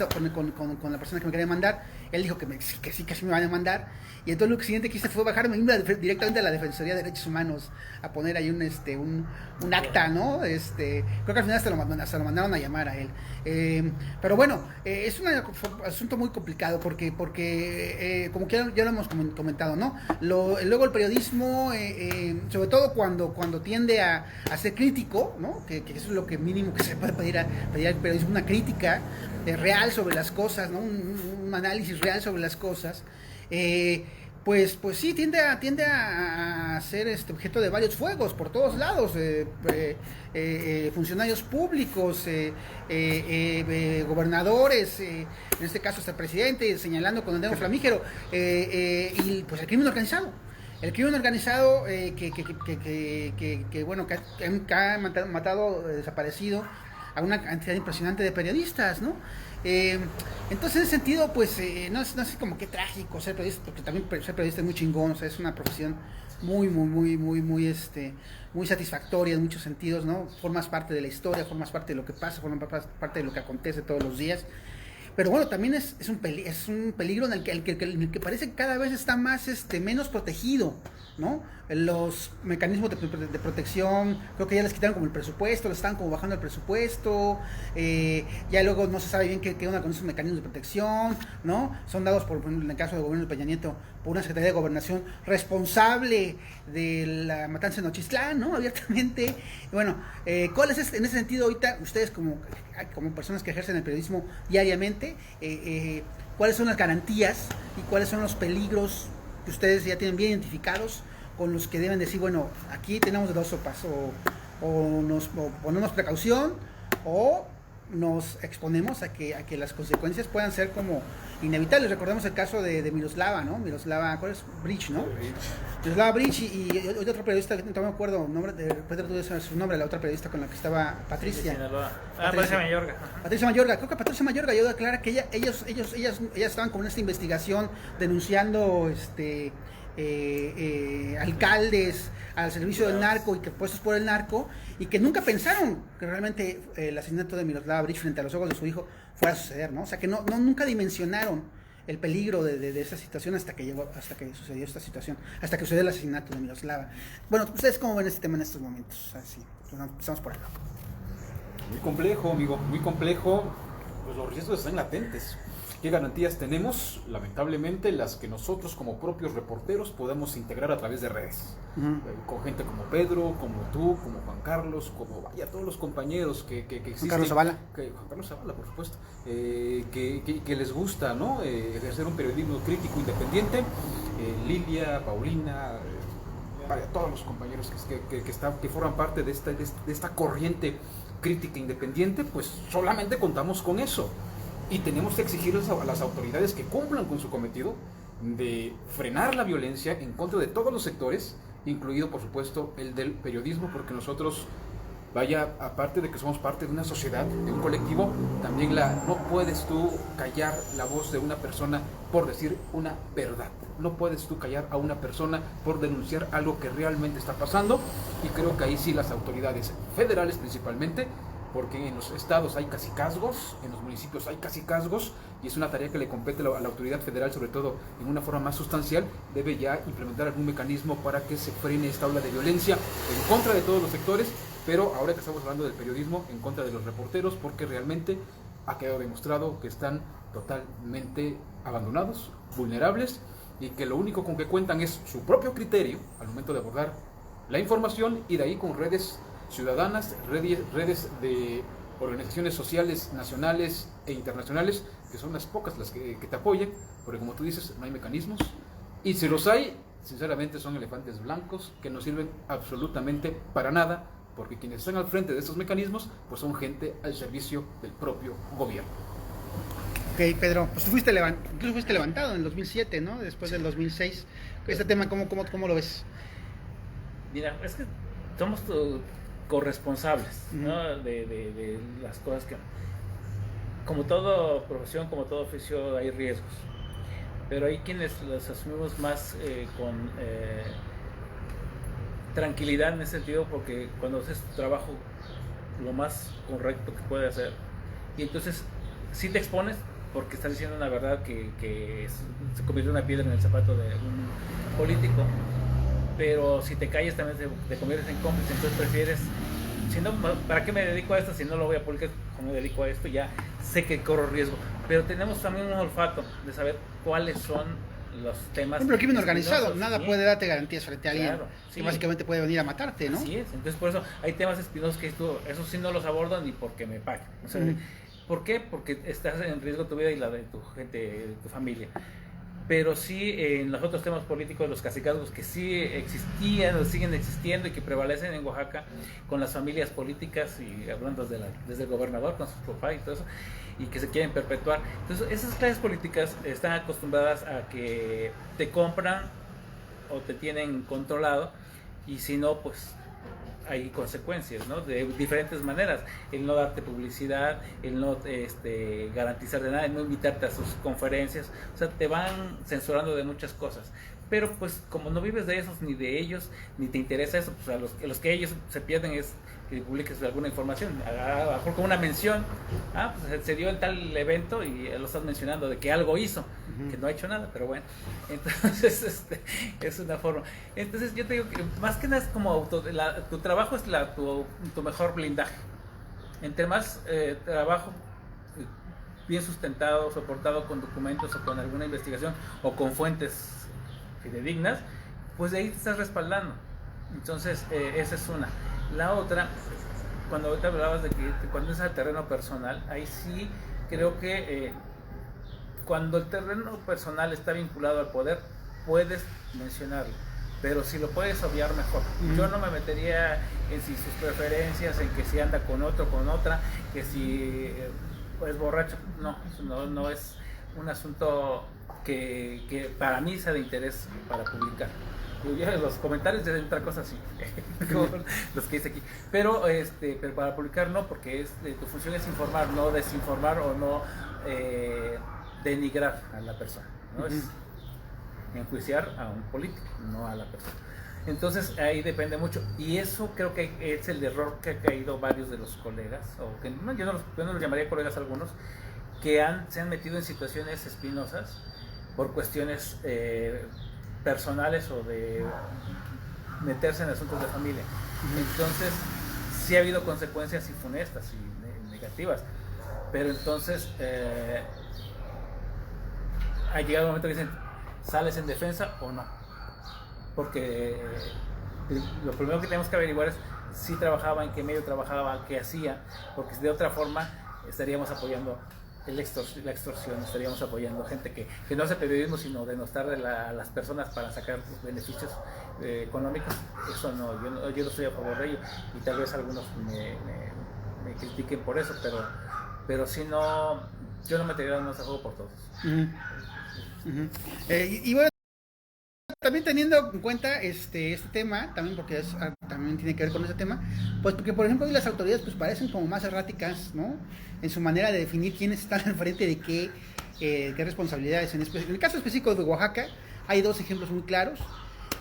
persona que me quería demandar. Él dijo que sí me va a demandar. Y entonces lo siguiente que hice fue bajarme directamente a la Defensoría de Derechos Humanos a poner ahí un acta, ¿no? Creo que al final hasta lo mandaron a llamar a él. Pero bueno, es un asunto muy complicado porque como que ya lo hemos comentado, ¿no? Luego el periodismo, sobre todo cuando tiende a ser crítico, ¿no? Que eso es lo que mínimo que se puede pedir al periodismo, una crítica real sobre las cosas, ¿no? Un análisis real sobre las cosas. Pues sí, tiende a ser objeto de varios fuegos por todos lados, funcionarios públicos, gobernadores, en este caso hasta el presidente, señalando con el dedo flamígero, y pues el crimen organizado. El crimen organizado que bueno, que ha matado, desaparecido a una cantidad impresionante de periodistas, ¿no? Entonces en ese sentido pues no es como que trágico ser periodista, porque también ser periodista es muy chingón, o sea, es una profesión muy satisfactoria en muchos sentidos, ¿no? Formas parte de la historia, formas parte de lo que pasa, formas parte de lo que acontece todos los días. Pero bueno, también es un peligro en el que parece que cada vez está más menos protegido, ¿no? Los mecanismos de protección, creo que ya les quitaron como el presupuesto, les están como bajando el presupuesto, ya luego no se sabe bien qué onda con esos mecanismos de protección, ¿no? Son dados por ejemplo, en el caso del gobierno de Peña Nieto, por una Secretaría de Gobernación responsable de la matanza en Nochistlán, ¿no? Abiertamente. Y bueno, ¿cuál es en ese sentido ahorita, ustedes como personas que ejercen el periodismo diariamente, cuáles son las garantías y cuáles son los peligros que ustedes ya tienen bien identificados con los que deben decir, bueno, aquí tenemos de dos sopas, o ponemos precaución o nos exponemos a que las consecuencias puedan ser como inevitables. Recordemos el caso de Miroslava, ¿no? Miroslava, ¿cuál es? Bridge, ¿no? Miroslava Bridge y otro periodista, no me acuerdo el nombre, Pedro, tú sabes su nombre, la otra periodista con la que estaba, Patricia. Patricia Mayorga. Patricia Mayorga, creo que Patricia Mayorga ayudó a aclarar que ellas estaban con esta investigación denunciando alcaldes al servicio del narco y que puestos por el narco, y que nunca pensaron que realmente el asesinato de Miroslava Bridge frente a los ojos de su hijo fuera a suceder, ¿no? O sea, que nunca dimensionaron el peligro de esa situación hasta que sucedió esta situación, hasta que sucedió el asesinato de Miroslava. Bueno, ¿ustedes cómo ven este tema en estos momentos? O sea, sí, empezamos por acá. Muy complejo, amigo, muy complejo. Pues los riesgos están latentes. ¿Qué garantías tenemos? Lamentablemente las que nosotros como propios reporteros podemos integrar a través de redes. Con gente como Pedro, como tú, como Juan Carlos, como todos los compañeros que existen. Juan Carlos Zavala. Juan Carlos Zavala, por supuesto. Que les gusta, ¿no? Ejercer un periodismo crítico independiente. Lilia, Paulina, todos los compañeros que forman parte de esta corriente crítica independiente, pues solamente contamos con eso. Y tenemos que exigirles a las autoridades que cumplan con su cometido de frenar la violencia en contra de todos los sectores, incluido por supuesto el del periodismo, porque nosotros, aparte de que somos parte de una sociedad, de un colectivo, también no puedes tú callar la voz de una persona por decir una verdad. No puedes tú callar a una persona por denunciar algo que realmente está pasando, y creo que ahí sí las autoridades federales principalmente, porque en los estados hay cacicazgos, en los municipios hay cacicazgos, y es una tarea que le compete a la autoridad federal, sobre todo en una forma más sustancial. Debe ya implementar algún mecanismo para que se frene esta ola de violencia en contra de todos los sectores, pero ahora que estamos hablando del periodismo, en contra de los reporteros, porque realmente ha quedado demostrado que están totalmente abandonados, vulnerables, y que lo único con que cuentan es su propio criterio al momento de abordar la información, y de ahí con redes ciudadanas, redes de organizaciones sociales nacionales e internacionales, que son las pocas las que te apoyan, porque como tú dices, no hay mecanismos, y si los hay, sinceramente son elefantes blancos que no sirven absolutamente para nada, porque quienes están al frente de estos mecanismos pues son gente al servicio del propio gobierno. Ok, Pedro, pues tú fuiste levantado en el 2007, ¿no? Después del 2006. Este tema, ¿cómo lo ves? Mira, es que somos corresponsables, ¿no? de las cosas que, como toda profesión, como todo oficio, hay riesgos, pero hay quienes los asumimos más con tranquilidad en ese sentido, porque cuando haces tu trabajo lo más correcto que puedes hacer, y entonces sí te expones porque estás diciendo una verdad que se convierte en una piedra en el zapato de un político, pero si te calles también te conviertes en cómplice. Entonces prefieres, si no, ¿para qué me dedico a esto? Si no lo voy a publicar, como me dedico a esto, ya sé que corro riesgo. Pero tenemos también un olfato de saber cuáles son los temas. Pero crimen organizado, nada puede darte garantías frente a alguien, claro, sí, que básicamente puede venir a matarte, ¿no? Así es, entonces por eso hay temas espinosos que eso sí no los abordo ni porque me paguen. O sea, ¿por qué? Porque estás en riesgo tu vida y la de tu gente, de tu familia. Pero sí, en los otros temas políticos, los cacicazgos que sí existían o siguen existiendo y que prevalecen en Oaxaca, con las familias políticas, y hablando desde el gobernador con sus papás y todo eso, y que se quieren perpetuar. Entonces esas clases políticas están acostumbradas a que te compran o te tienen controlado, y si no, pues hay consecuencias, ¿no? De diferentes maneras: el no darte publicidad, el no garantizar de nada, el no invitarte a sus conferencias. O sea, te van censurando de muchas cosas. Pero pues como no vives de esos, ni de ellos, ni te interesa eso, pues a los que ellos se pierden es que publiques alguna información, a lo mejor con una mención, pues se dio en tal evento y lo estás mencionando de que algo hizo, que no ha hecho nada, pero bueno, entonces es una forma. Entonces yo te digo que más que nada es como tu trabajo es tu mejor blindaje. Entre más trabajo bien sustentado, soportado con documentos o con alguna investigación o con fuentes fidedignas, pues de ahí te estás respaldando. Entonces esa es una. La otra, cuando ahorita hablabas de que cuando es al terreno personal, ahí sí creo que cuando el terreno personal está vinculado al poder, puedes mencionarlo. pero si lo puedes obviar, mejor. Yo no me metería en si sus preferencias, en que si anda con otro, con otra, que si es borracho. No es un asunto que para mí sea de interés para publicar. Los comentarios de otra cosa sí, como los que dice aquí, pero para publicar no, porque tu función es informar, no desinformar o no denigrar a la persona, ¿no? Es enjuiciar a un político, no a la persona. Entonces ahí depende mucho, y eso creo que es el error que han caído varios de los colegas, o que yo no los llamaría colegas algunos, que se han metido en situaciones espinosas por cuestiones personales o de meterse en asuntos de familia. Entonces sí ha habido consecuencias y funestas y negativas, pero entonces ha llegado un momento que dicen, ¿sales en defensa o no? Porque lo primero que tenemos que averiguar es si trabajaba, en qué medio trabajaba, qué hacía, porque de otra forma estaríamos apoyando la extorsión, estaríamos apoyando gente que no hace periodismo sino denostar a las personas para sacar beneficios económicos. Eso no, yo no estoy a favor de ello, y tal vez algunos me critiquen por eso, pero si no, yo no me metería en ese juego por todos. Y bueno, también teniendo en cuenta este tema, también porque también tiene que ver con ese tema, pues porque por ejemplo hoy las autoridades pues parecen como más erráticas, ¿no? En su manera de definir quiénes están al frente de qué responsabilidades. En el caso específico de Oaxaca hay dos ejemplos muy claros,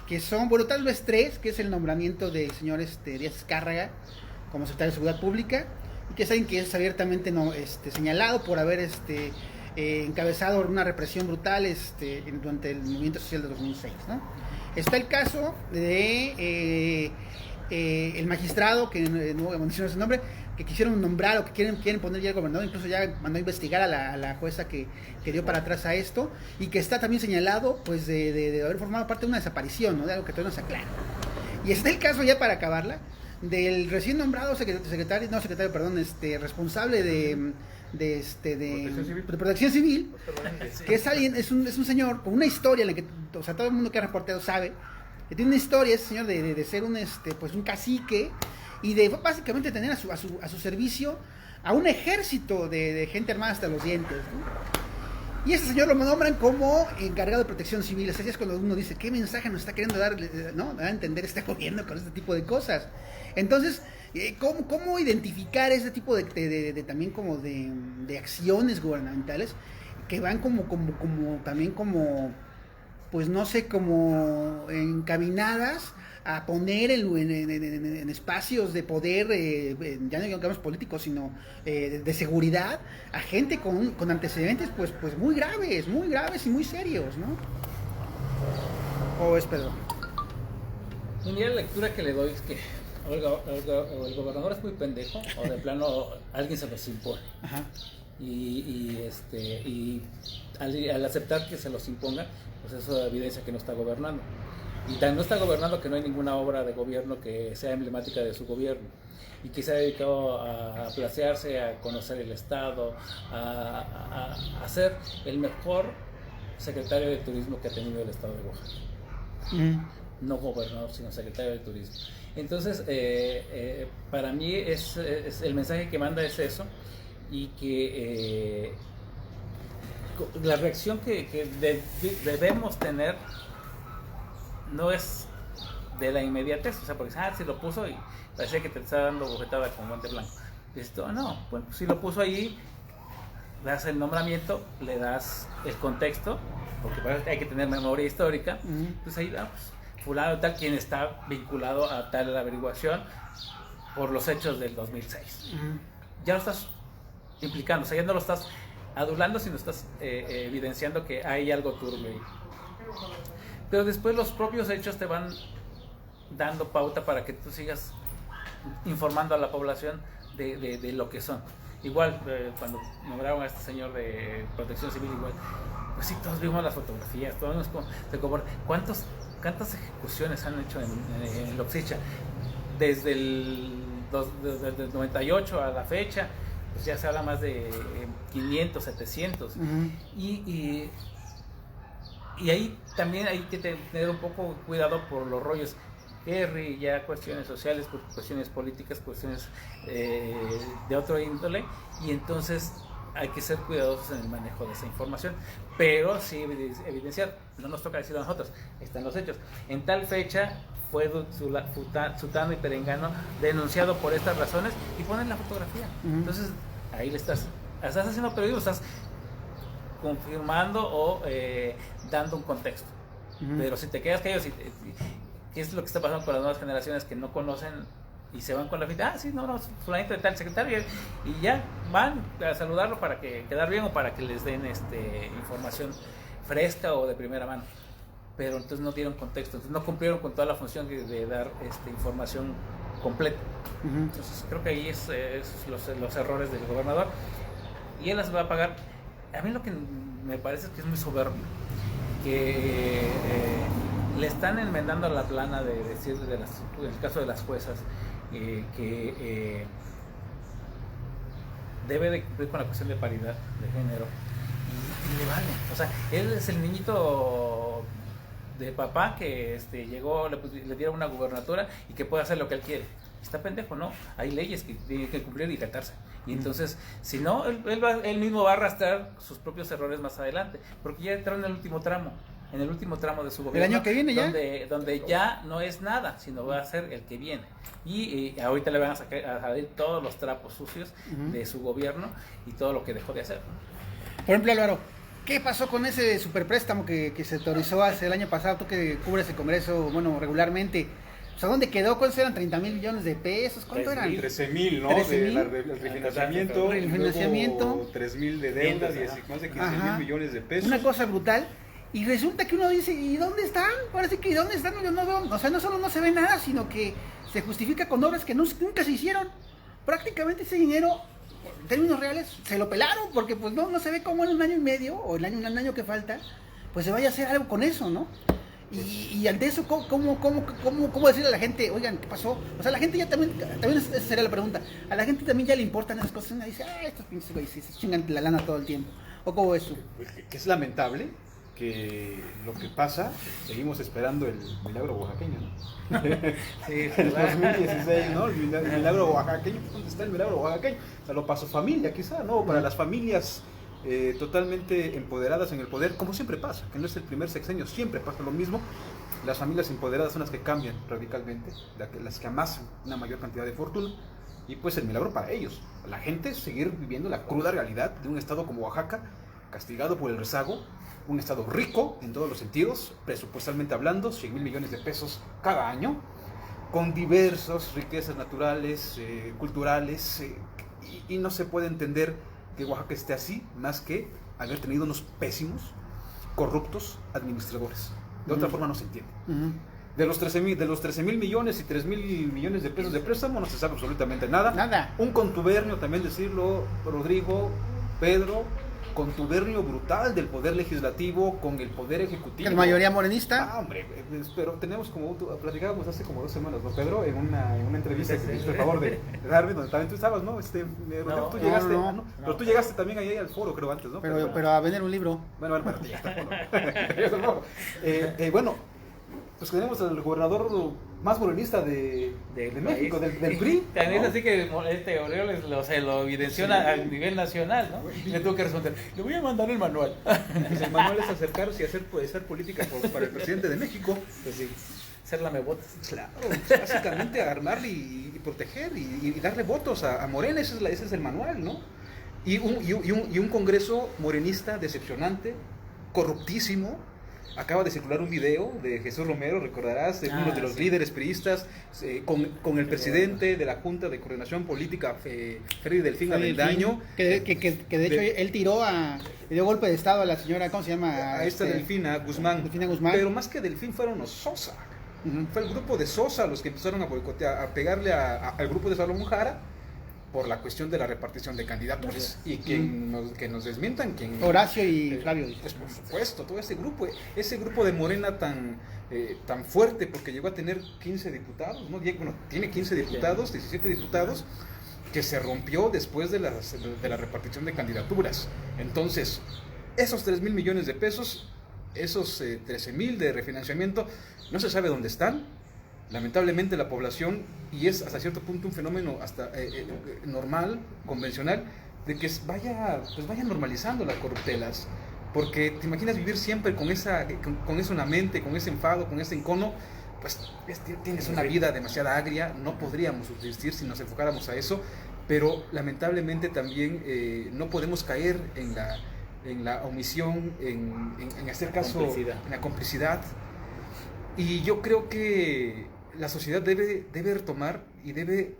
que son, bueno, tal vez tres, que es el nombramiento del señor Díaz Escárraga como secretario de Seguridad Pública, y que es alguien que es abiertamente señalado por haber encabezado una represión brutal durante el movimiento social de 2006, ¿no? Está el caso de el magistrado, que no voy a mencionar su nombre, que quisieron nombrar o que quieren poner ya al gobernador, incluso ya mandó a investigar a la jueza que dio para atrás a esto, y que está también señalado pues de haber formado parte de una desaparición, ¿no? De algo que todavía no se aclara. Y está el caso, ya para acabarla, del recién nombrado responsable de Protección Civil, que es alguien, es un señor con una historia en la que, o sea, todo el mundo que ha reporteado sabe que tiene una historia, ese señor de ser un cacique, y de básicamente tener a su servicio a un ejército de gente armada hasta los dientes, ¿no? Y ese señor lo nombran como encargado de Protección Civil. Así es cuando uno dice, ¿qué mensaje nos está queriendo dar, ¿no? Dar a entender este gobierno con este tipo de cosas? Entonces, ¿cómo identificar ese tipo también como de acciones gubernamentales que van también pues no sé, como encaminadas a poner en espacios de poder, ya no digamos políticos, sino de seguridad, a gente con antecedentes pues muy graves y muy serios, ¿no? ¿Cómo ves, Pedro? Y mira, la lectura que le doy es que el gobernador es muy pendejo, o de plano alguien se los impone. Ajá. Y al aceptar que se los imponga, pues eso evidencia que no está gobernando. Y tan no está gobernando que no hay ninguna obra de gobierno que sea emblemática de su gobierno, y que se ha dedicado a placearse, a conocer el estado, a ser el mejor secretario de turismo que ha tenido el estado de Oaxaca. No gobernador, sino secretario de turismo. Entonces, para mí es el mensaje que manda es eso, y que la reacción que debemos tener no es de la inmediatez, o sea, porque si lo puso y parecía que te estaba dando bofetada con guante blanco. Esto no, bueno, si lo puso ahí, das el nombramiento, le das el contexto, porque hay que tener memoria histórica, pues ahí pues, fulano tal, quien está vinculado a tal averiguación por los hechos del 2006. Ya lo estás implicando, o sea, ya no lo estás adulando, sino estás evidenciando que hay algo turbio ahí. Pero después los propios hechos te van dando pauta para que tú sigas informando a la población de lo que son. Igual, cuando nombraron a este señor de Protección Civil, igual, pues sí, todos vimos las fotografías, todos nos ¿cuántas ejecuciones han hecho en Loxicha? Desde el 98 a la fecha, pues ya se habla más de 500, 700. Y Y ahí también hay que tener un poco cuidado por los rollos Kerry, ya cuestiones sociales, cuestiones políticas, cuestiones de otro índole, y entonces hay que ser cuidadosos en el manejo de esa información, pero sí evidenciar, no nos toca decirlo a nosotros, están los hechos. En tal fecha fue Sutano y Perengano denunciado por estas razones y ponen la fotografía. Entonces ahí le estás haciendo periodismo, estás confirmando o dando un contexto. Pero si te quedas callado, ¿qué es lo que está pasando con las nuevas generaciones que no conocen y se van con la finta? Sí, no, fulanito de tal secretario, y ya van a saludarlo para que quedar bien o para que les den información fresca o de primera mano. Pero entonces no dieron contexto, entonces no cumplieron con toda la función de dar información completa. Entonces creo que ahí es los errores del gobernador, y él las va a pagar. A mí lo que me parece es que es muy soberbio, que le están enmendando la plana de decir en el caso de las juezas que debe de cumplir con la cuestión de paridad de género, y le vale. O sea, él es el niñito de papá que llegó, le dieron una gubernatura y que puede hacer lo que él quiere. Está pendejo, ¿no? Hay leyes que tiene que cumplir y tratarse. Y entonces, si no, él mismo va a arrastrar sus propios errores más adelante, porque ya entró en el último tramo de su gobierno. ¿El año que viene ya? Donde ya no es nada, sino va a ser el que viene. Y ahorita le van a salir todos los trapos sucios de su gobierno y todo lo que dejó de hacer, ¿no? Por ejemplo, Álvaro, ¿qué pasó con ese superpréstamo que se autorizó hace el año pasado? Tú que cubres el Congreso, regularmente. O sea, ¿dónde quedó? ¿Cuántos eran? ¿30,000 millones de pesos? ¿Cuánto eran? 13,000, ¿no? 13,000. El refinanciamiento. Refinanciamiento. 3,000 de deuda, más de 15,000 millones de pesos. Una cosa brutal. Y resulta que uno dice, ¿y dónde están? Parece que ¿y dónde están? Yo no veo. O sea, no solo no se ve nada, sino que se justifica con obras que nunca se hicieron. Prácticamente ese dinero, en términos reales, se lo pelaron, porque pues no se ve cómo en un año y medio, o un año que falta, pues se vaya a hacer algo con eso, ¿no? Y ante eso, ¿cómo decirle a la gente, oigan, qué pasó? O sea, la gente ya también esa sería la pregunta, a la gente también ya le importan esas cosas, y dice, estos pinches güeyes se chingan la lana todo el tiempo. ¿O cómo es eso? Que es lamentable que lo que pasa, seguimos esperando el milagro oaxaqueño, ¿no? Sí, 2016, ¿no? El milagro oaxaqueño, ¿dónde está el milagro oaxaqueño? O sea, lo pasó familia, quizá, ¿no? Para las familias totalmente empoderadas en el poder, como siempre pasa, que no es el primer sexenio, siempre pasa lo mismo. Las familias empoderadas son las que cambian radicalmente, las que amasan una mayor cantidad de fortuna, y pues el milagro para ellos, la gente seguir viviendo la cruda realidad de un estado como Oaxaca, castigado por el rezago, un estado rico en todos los sentidos, presupuestalmente hablando, 100,000 millones de pesos cada año, con diversas riquezas naturales, culturales, y no se puede entender que Oaxaca esté así, más que haber tenido unos pésimos, corruptos administradores. De otra forma no se entiende. De los 13,000 millones y 3,000 millones de pesos de préstamo no se sabe absolutamente nada. Nada. Un contubernio, también decirlo, Rodrigo, Pedro, contubernio brutal del poder legislativo con el poder ejecutivo. La mayoría morenista. Hombre, pero tenemos como platicábamos hace como 2 semanas, ¿no, Pedro? En una entrevista que me hiciste el favor de darme, donde también tú estabas, ¿no? Rodrigo, tú llegaste, ¿no? Pero tú llegaste también ahí al foro, creo, antes, ¿no? Pero a vender un libro. Bueno, ya está. Bueno, pues tenemos al gobernador más morenista de México, del PRI. También ¿no? es así que Orioles lo evidenció a nivel nacional, ¿no? Y le tuvo que responder, le voy a mandar el manual. Pues el manual es acercarse y hacer política para el presidente de México. Pues sí, ser lamebotas. Claro, básicamente armarle y proteger y darle votos a Morena, ese es el manual, ¿no? Y un Congreso morenista decepcionante, corruptísimo. Acaba de circular un video de Jesús Romero, recordarás, de uno de los líderes priistas, con el presidente de la Junta de Coordinación Política, Freddy Delfín Avendaño. Que de hecho él le dio golpe de estado a la señora, ¿cómo se llama? A esta Delfina Guzmán. Delfina Guzmán. Pero más que Delfín fueron los Sosa. Fue el grupo de Sosa los que empezaron a boicotear, a pegarle al grupo de Salomón Jara por la cuestión de la repartición de candidaturas. Y que nos desmientan Horacio y Flavio. Pues por supuesto, todo ese grupo de Morena tan fuerte, porque llegó a tener 15 diputados, ¿no? Bueno, tiene 15 diputados, 17 diputados, que se rompió después de la repartición de candidaturas. Entonces, esos 3,000 millones de pesos esos 13,000 de refinanciamiento no se sabe dónde están. Lamentablemente la población, y es hasta cierto punto un fenómeno hasta normal, convencional, de que vaya normalizando las corruptelas, porque te imaginas vivir siempre con eso en la mente, con ese enfado, con ese encono, pues tienes una vida demasiado agria. No podríamos subsistir si nos enfocáramos a eso, pero lamentablemente también no podemos caer en la omisión, en hacer caso, en la complicidad. Y yo creo que la sociedad debe retomar y debe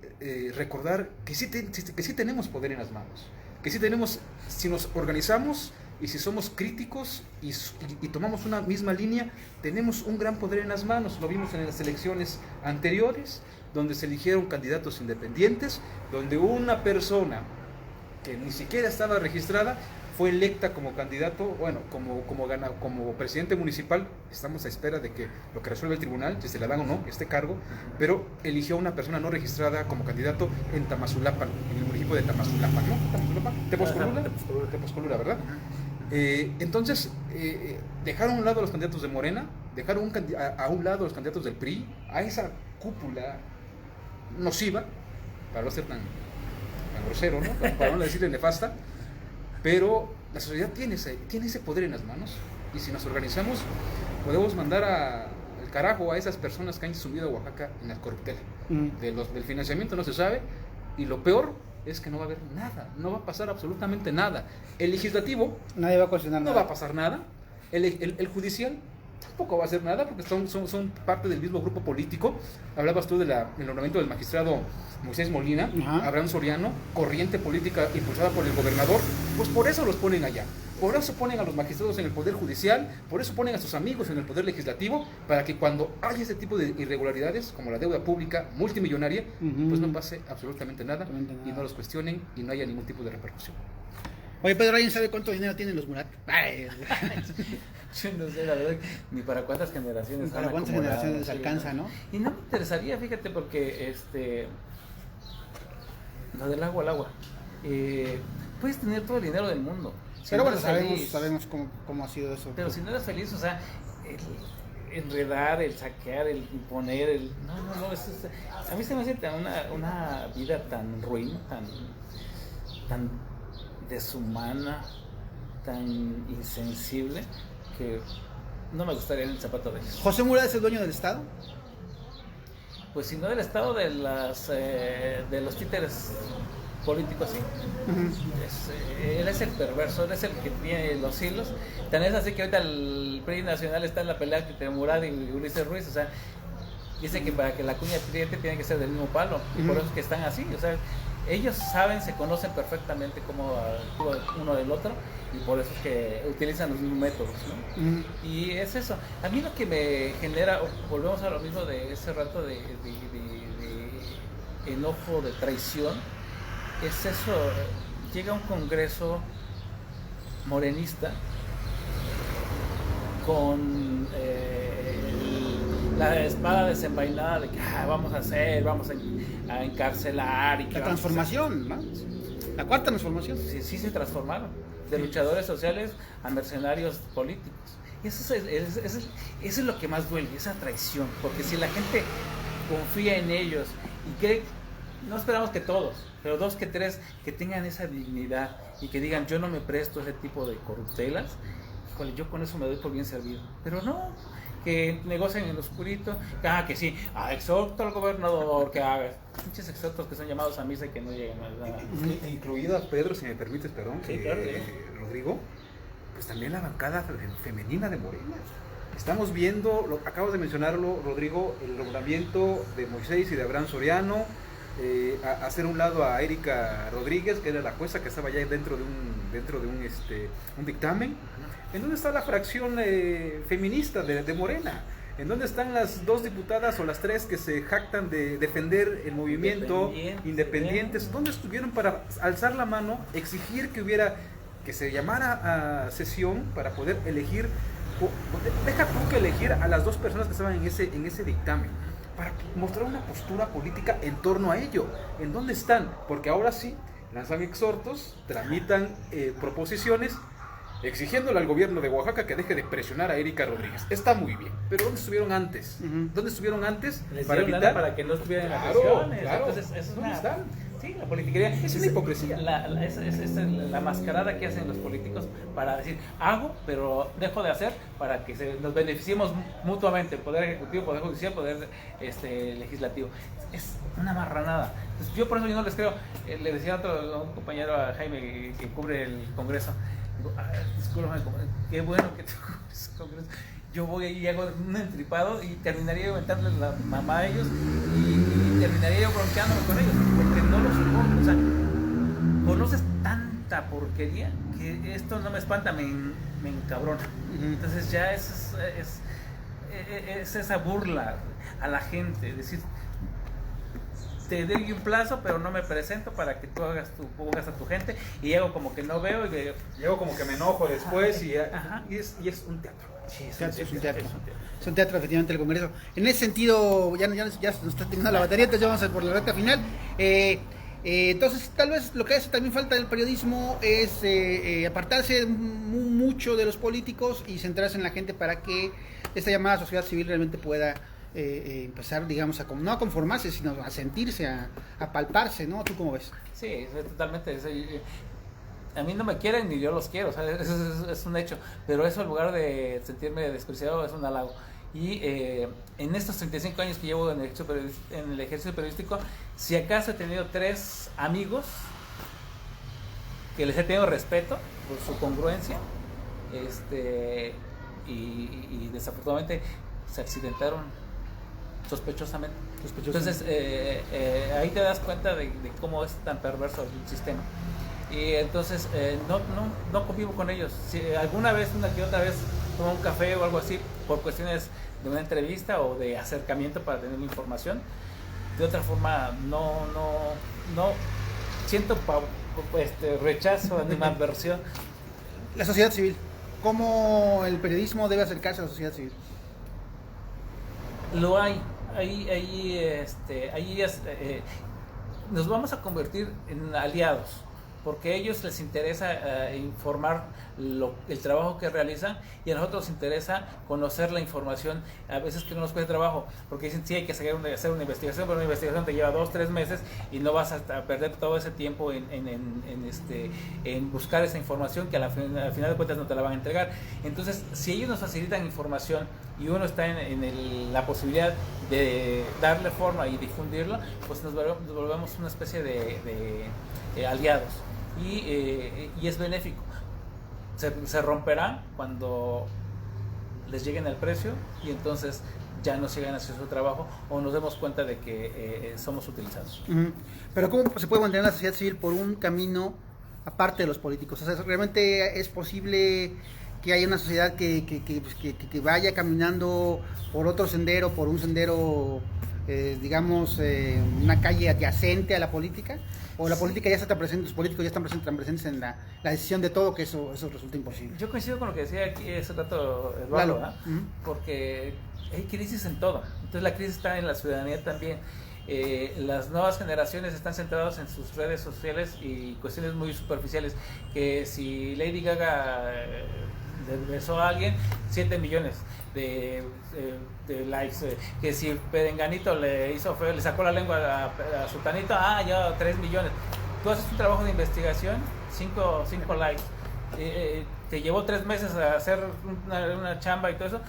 recordar que sí tenemos poder en las manos, que sí tenemos, si nos organizamos y si somos críticos y tomamos una misma línea, tenemos un gran poder en las manos. Lo vimos en las elecciones anteriores, donde se eligieron candidatos independientes, donde una persona que ni siquiera estaba registrada fue electa como candidato, bueno, como presidente municipal. Estamos a espera de que lo que resuelva el tribunal, si se le dan o no este cargo, pero eligió a una persona no registrada como candidato en Tamazulapan, en el municipio de Tamazulapan, ¿no? Tepozcolula, ¿verdad? Entonces, dejaron a un lado a los candidatos de Morena, dejaron a un lado a los candidatos del PRI, a esa cúpula nociva, para no ser tan grosero, ¿no? Para no decirle nefasta. Pero la sociedad tiene ese poder en las manos, y si nos organizamos podemos mandar al carajo a esas personas que han sumido a Oaxaca en la corruptela. Del financiamiento no se sabe, y lo peor es que no va a haber nada, no va a pasar absolutamente nada. El legislativo, nadie va a cuestionar no nada. va a pasar nada. El judicial tampoco va a hacer nada, porque son parte del mismo grupo político. Hablabas tú del nombramiento del magistrado Moisés Molina, Abraham Soriano, corriente política impulsada por el gobernador. Pues por eso los ponen allá, por eso ponen a los magistrados en el poder judicial, por eso ponen a sus amigos en el poder legislativo, para que cuando haya este tipo de irregularidades, como la deuda pública multimillonaria, pues no pase absolutamente nada, y no los cuestionen y no haya ningún tipo de repercusión. Oye, Pedro, ¿alguien sabe cuánto dinero tienen los Murat? Yo no sé, la verdad, ni para cuántas generaciones para cuántas generaciones les alcanza, ¿no? Y no me interesaría, fíjate, porque lo del agua al agua, puedes tener todo el dinero del mundo, pero no bueno, eres sabemos cómo ha sido eso. pero si no eres feliz, o sea, el enredar, el saquear, el imponer, no, a mí se me hace una vida tan ruin, tan deshumana, tan insensible, que no me gustaría en el zapato de ellos. ¿José Murat es el dueño del Estado? Pues si no del Estado, de los títeres políticos, sí. Él es el perverso, él es el que tiene los hilos. Tan es así que ahorita el PRI nacional está en la pelea entre Murat y Ulises Ruiz. O sea, dice que para que la cuña triente tiene que ser del mismo palo, y por eso es que están así. O sea, ellos se conocen perfectamente cómo actúa uno del otro, y por eso es que utilizan los mismos métodos, ¿no? Y es eso. A mí lo que me genera, volvemos a lo mismo de ese rato de enojo, de traición, es eso. Llega un congreso morenista con la espada desenvainada de que vamos a encarcelar, y que la transformación, ¿no? La cuarta transformación. Sí se transformaron, de luchadores sociales a mercenarios políticos. Y eso es lo que más duele, esa traición, porque si la gente confía en ellos y que no esperamos que todos, pero 2 que 3 que tengan esa dignidad y que digan, yo no me presto a ese tipo de corruptelas, híjole, yo con eso me doy por bien servido. Pero no, que negocian en lo oscurito, que sí, exhorto al gobernador que haga muchos exhortos que son llamados a misa y que no llegan a nada. Incluida, Pedro, si me permites, perdón, sí, claro, Rodrigo, pues también la bancada femenina de Morena. Estamos viendo, acabas de mencionarlo, Rodrigo, el nombramiento de Moisés y de Abraham Soriano, hacer un lado a Erika Rodríguez, que era la jueza que estaba ya dentro de un dictamen. ¿En dónde está la fracción feminista de Morena? ¿En dónde están las 2 diputadas o las 3 que se jactan de defender el movimiento independientes? ¿Dónde estuvieron para alzar la mano, exigir que se llamara a sesión para poder elegir? Deja tú que elegir a las 2 personas que estaban en ese dictamen, para mostrar una postura política en torno a ello. ¿En dónde están? Porque ahora sí lanzan exhortos, tramitan proposiciones, exigiéndole al gobierno de Oaxaca que deje de presionar a Erika Rodríguez. Está muy bien, pero ¿dónde estuvieron antes? ¿Dónde estuvieron antes Les para dieron evitar? lana para que no estuvieran en las Claro, elecciones. claro. Entonces, eso es ¿Dónde una... están? Sí, la politiquería. Es una hipocresía. Es la mascarada que hacen los políticos para decir, hago, pero dejo de hacer para que nos beneficiemos mutuamente, Poder Ejecutivo, Poder Judicial, Poder Legislativo. Es una marranada. Entonces, yo por eso yo no les creo. Le decía a un compañero, a Jaime, que cubre el Congreso, digo, discúlpame, qué bueno que tú cubres el Congreso. Yo voy y hago un entripado y terminaría aventarle la mamá a ellos y terminaría yo bronqueándome con ellos, porque no los soporto. O sea, conoces tanta porquería que esto no me espanta, me encabrona. Entonces ya es esa burla a la gente, es decir, te doy un plazo, pero no me presento para que tú pongas a tu gente, y hago como que no veo, y Llego como que me enojo después y es un teatro. Sí, Es un teatro. Es un teatro, efectivamente, el Congreso. En ese sentido, ya nos está terminando la batería, entonces ya vamos a ir por la recta final. Entonces, tal vez lo que hace también falta del periodismo es apartarse mucho de los políticos y centrarse en la gente para que esta llamada sociedad civil realmente pueda empezar, digamos, no a conformarse, sino a sentirse, a palparse, ¿no? ¿Tú cómo ves? Sí, totalmente. A mí no me quieren ni yo los quiero, o sea, es un hecho, pero eso en lugar de sentirme despreciado es un halago. Y en estos 35 años que llevo en el ejercicio periodístico, si acaso he tenido 3 amigos que les he tenido respeto por su congruencia, y desafortunadamente se accidentaron sospechosamente. Entonces ahí te das cuenta de cómo es tan perverso el sistema. Y entonces no convivo con ellos. Si alguna vez, una que otra vez, tomo un café o algo así por cuestiones de una entrevista o de acercamiento para tener información. De otra forma, no siento rechazo, animadversión. La sociedad civil. ¿Cómo el periodismo debe acercarse a la sociedad civil? Lo hay. Ahí nos vamos a convertir en aliados, porque a ellos les interesa informar el trabajo que realizan, y a nosotros nos interesa conocer la información, a veces que no nos cuesta trabajo, porque dicen sí hay que hacer una investigación, pero una investigación te lleva 2-3 meses y no vas a perder todo ese tiempo en buscar esa información que al final de cuentas no te la van a entregar. Entonces, si ellos nos facilitan información y uno está en la posibilidad de darle forma y difundirla, pues nos volvemos una especie de aliados. Y es benéfico. Se romperá cuando les lleguen el precio, y entonces ya no sigan haciendo su trabajo, o nos demos cuenta de que somos utilizados. Pero ¿cómo se puede mantener la sociedad civil por un camino aparte de los políticos? O sea, ¿realmente es posible que haya una sociedad que vaya caminando por otro sendero, por un sendero, digamos, una calle adyacente a la política? ¿O la política ya está presente, los políticos ya están presentes en la decisión de todo, que eso resulta imposible? Yo coincido con lo que decía aquí hace rato Eduardo, Claro. Porque hay crisis en todo. Entonces la crisis está en la ciudadanía también. Las nuevas generaciones están centradas en sus redes sociales y cuestiones muy superficiales, que si Lady Gaga le besó a alguien, 7 millones de likes, que si Perenganito le hizo feo, le sacó la lengua a Sultanito, ya 3 millones. Tú haces un trabajo de investigación, 5 likes, te llevó 3 meses a hacer una chamba y todo eso,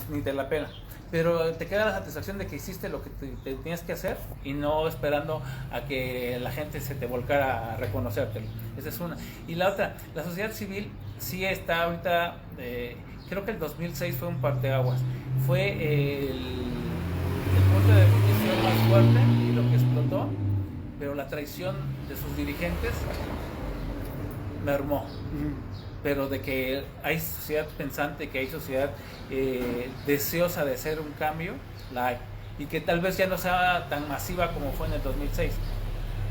ni te la pela. Pero te queda la satisfacción de que hiciste lo que te tenías que hacer, y no esperando a que la gente se te volcara a reconocértelo. Esa es una. Y la otra, la sociedad civil sí está ahorita, creo que el 2006 fue un parteaguas. Fue el punto de definición más fuerte y lo que explotó, pero la traición de sus dirigentes mermó. Pero de que hay sociedad pensante, que hay sociedad deseosa de hacer un cambio, la hay. Y que tal vez ya no sea tan masiva como fue en el 2006,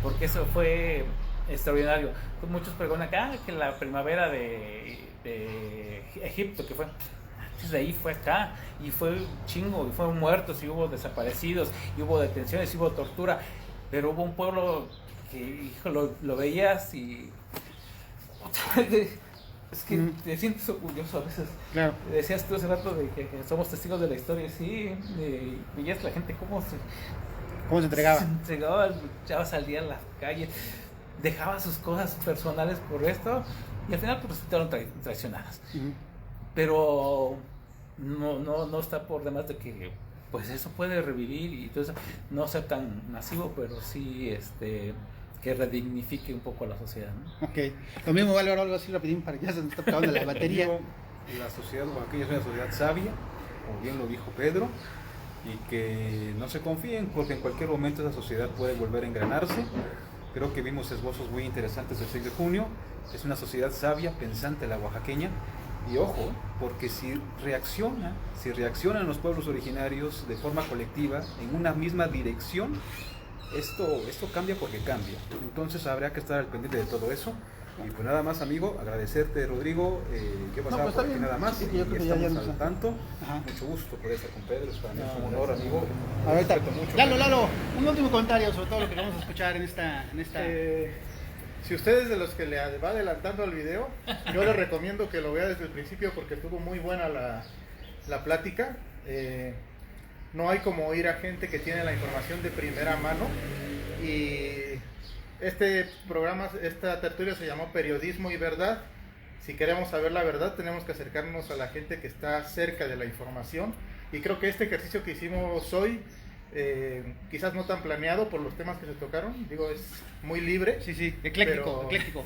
porque eso fue extraordinario. Muchos preguntan que la primavera de Egipto, que fue desde ahí, fue acá, y fue chingo, y fueron muertos, y hubo desaparecidos, y hubo detenciones, y hubo tortura, pero hubo un pueblo que, hijo, lo veías y Es que te sientes orgulloso a veces. Claro. Decías tú hace rato de que somos testigos de la historia, sí, y es la gente cómo ¿Cómo se entregaba? se entregaba, luchaba, salía a las calles, dejaba sus cosas personales por esto, y al final pues resultaron traicionadas. Ujú. Pero no está por demás de que pues eso puede revivir y todo eso, no ser tan masivo, pero sí que redignifique un poco a la sociedad, ¿no? Ok. Lo mismo vale ahora algo así rapidín para que ya se nos está acabando la batería. La sociedad oaxaqueña es una sociedad sabia, como bien lo dijo Pedro, y que no se confíen porque en cualquier momento esa sociedad puede volver a engranarse. Creo que vimos esbozos muy interesantes el 6 de junio. Es una sociedad sabia, pensante la oaxaqueña. Y ojo, porque si reaccionan los pueblos originarios de forma colectiva en una misma dirección, esto cambia porque cambia. Entonces habrá que estar al pendiente de todo eso. Y pues nada más, amigo, agradecerte, Rodrigo, que pasaba pues por está aquí bien. nada más. Sí, que yo creo que ya Estamos nos- al tanto. Ajá. Mucho gusto poder estar con Pedro, es para mí un honor, amigo. Ahorita, Respeto mucho. Lalo, un último comentario sobre todo lo que vamos a escuchar en esta... Si usted es de los que le va adelantando al video, yo le recomiendo que lo vea desde el principio porque estuvo muy buena la plática. No hay como oír a gente que tiene la información de primera mano. Y este programa, esta tertulia se llamó Periodismo y Verdad. Si queremos saber la verdad, tenemos que acercarnos a la gente que está cerca de la información. Y creo que este ejercicio que hicimos hoy, quizás no tan planeado por los temas que se tocaron, digo, es muy libre. Sí, ecléctico, Pero- ecléctico.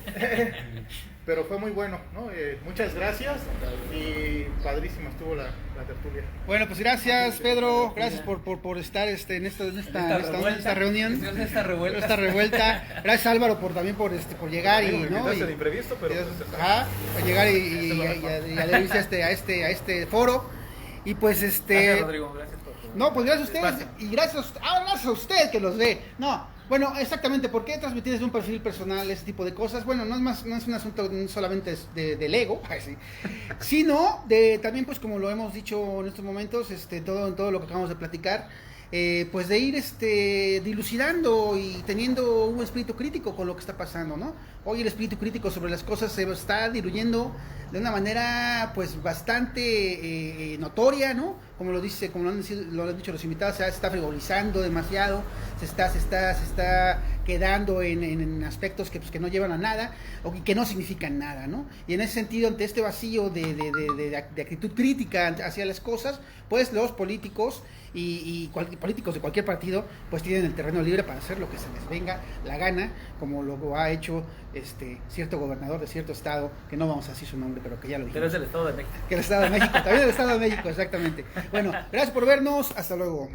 Pero fue muy bueno, ¿no? Muchas gracias y padrísima estuvo la tertulia. Bueno, pues gracias Pedro, gracias por estar en esta reunión. En esta revuelta. Esta revuelta. Gracias Álvaro por llegar y, Me ¿no? invitaste Y- de imprevisto, pero pues, Ajá, a llegar y adherirse a este foro. Y pues Gracias, Rodrigo, gracias por tu No, pues gracias a ustedes espacio. y gracias a usted que los ve. No, bueno, exactamente, ¿por qué transmitir desde un perfil personal ese tipo de cosas? Bueno, no es un asunto solamente del ego, sí, sino de también, pues como lo hemos dicho en estos momentos, todo lo que acabamos de platicar, pues de ir dilucidando y teniendo un espíritu crítico con lo que está pasando, ¿no? Hoy el espíritu crítico sobre las cosas se está diluyendo de una manera pues bastante notoria, ¿no? Como lo han dicho los invitados, se está frivolizando demasiado, se está quedando en aspectos que no llevan a nada o que no significan nada, ¿no? Y en ese sentido, ante este vacío de actitud crítica hacia las cosas, pues los políticos y políticos de cualquier partido pues tienen el terreno libre para hacer lo que se les venga la gana, como lo ha hecho cierto gobernador de cierto estado, que no vamos a decir su nombre, pero que ya lo dijimos. Pero es del Estado de México. Que el Estado de México, también el Estado de México, exactamente. Bueno, gracias por vernos, hasta luego.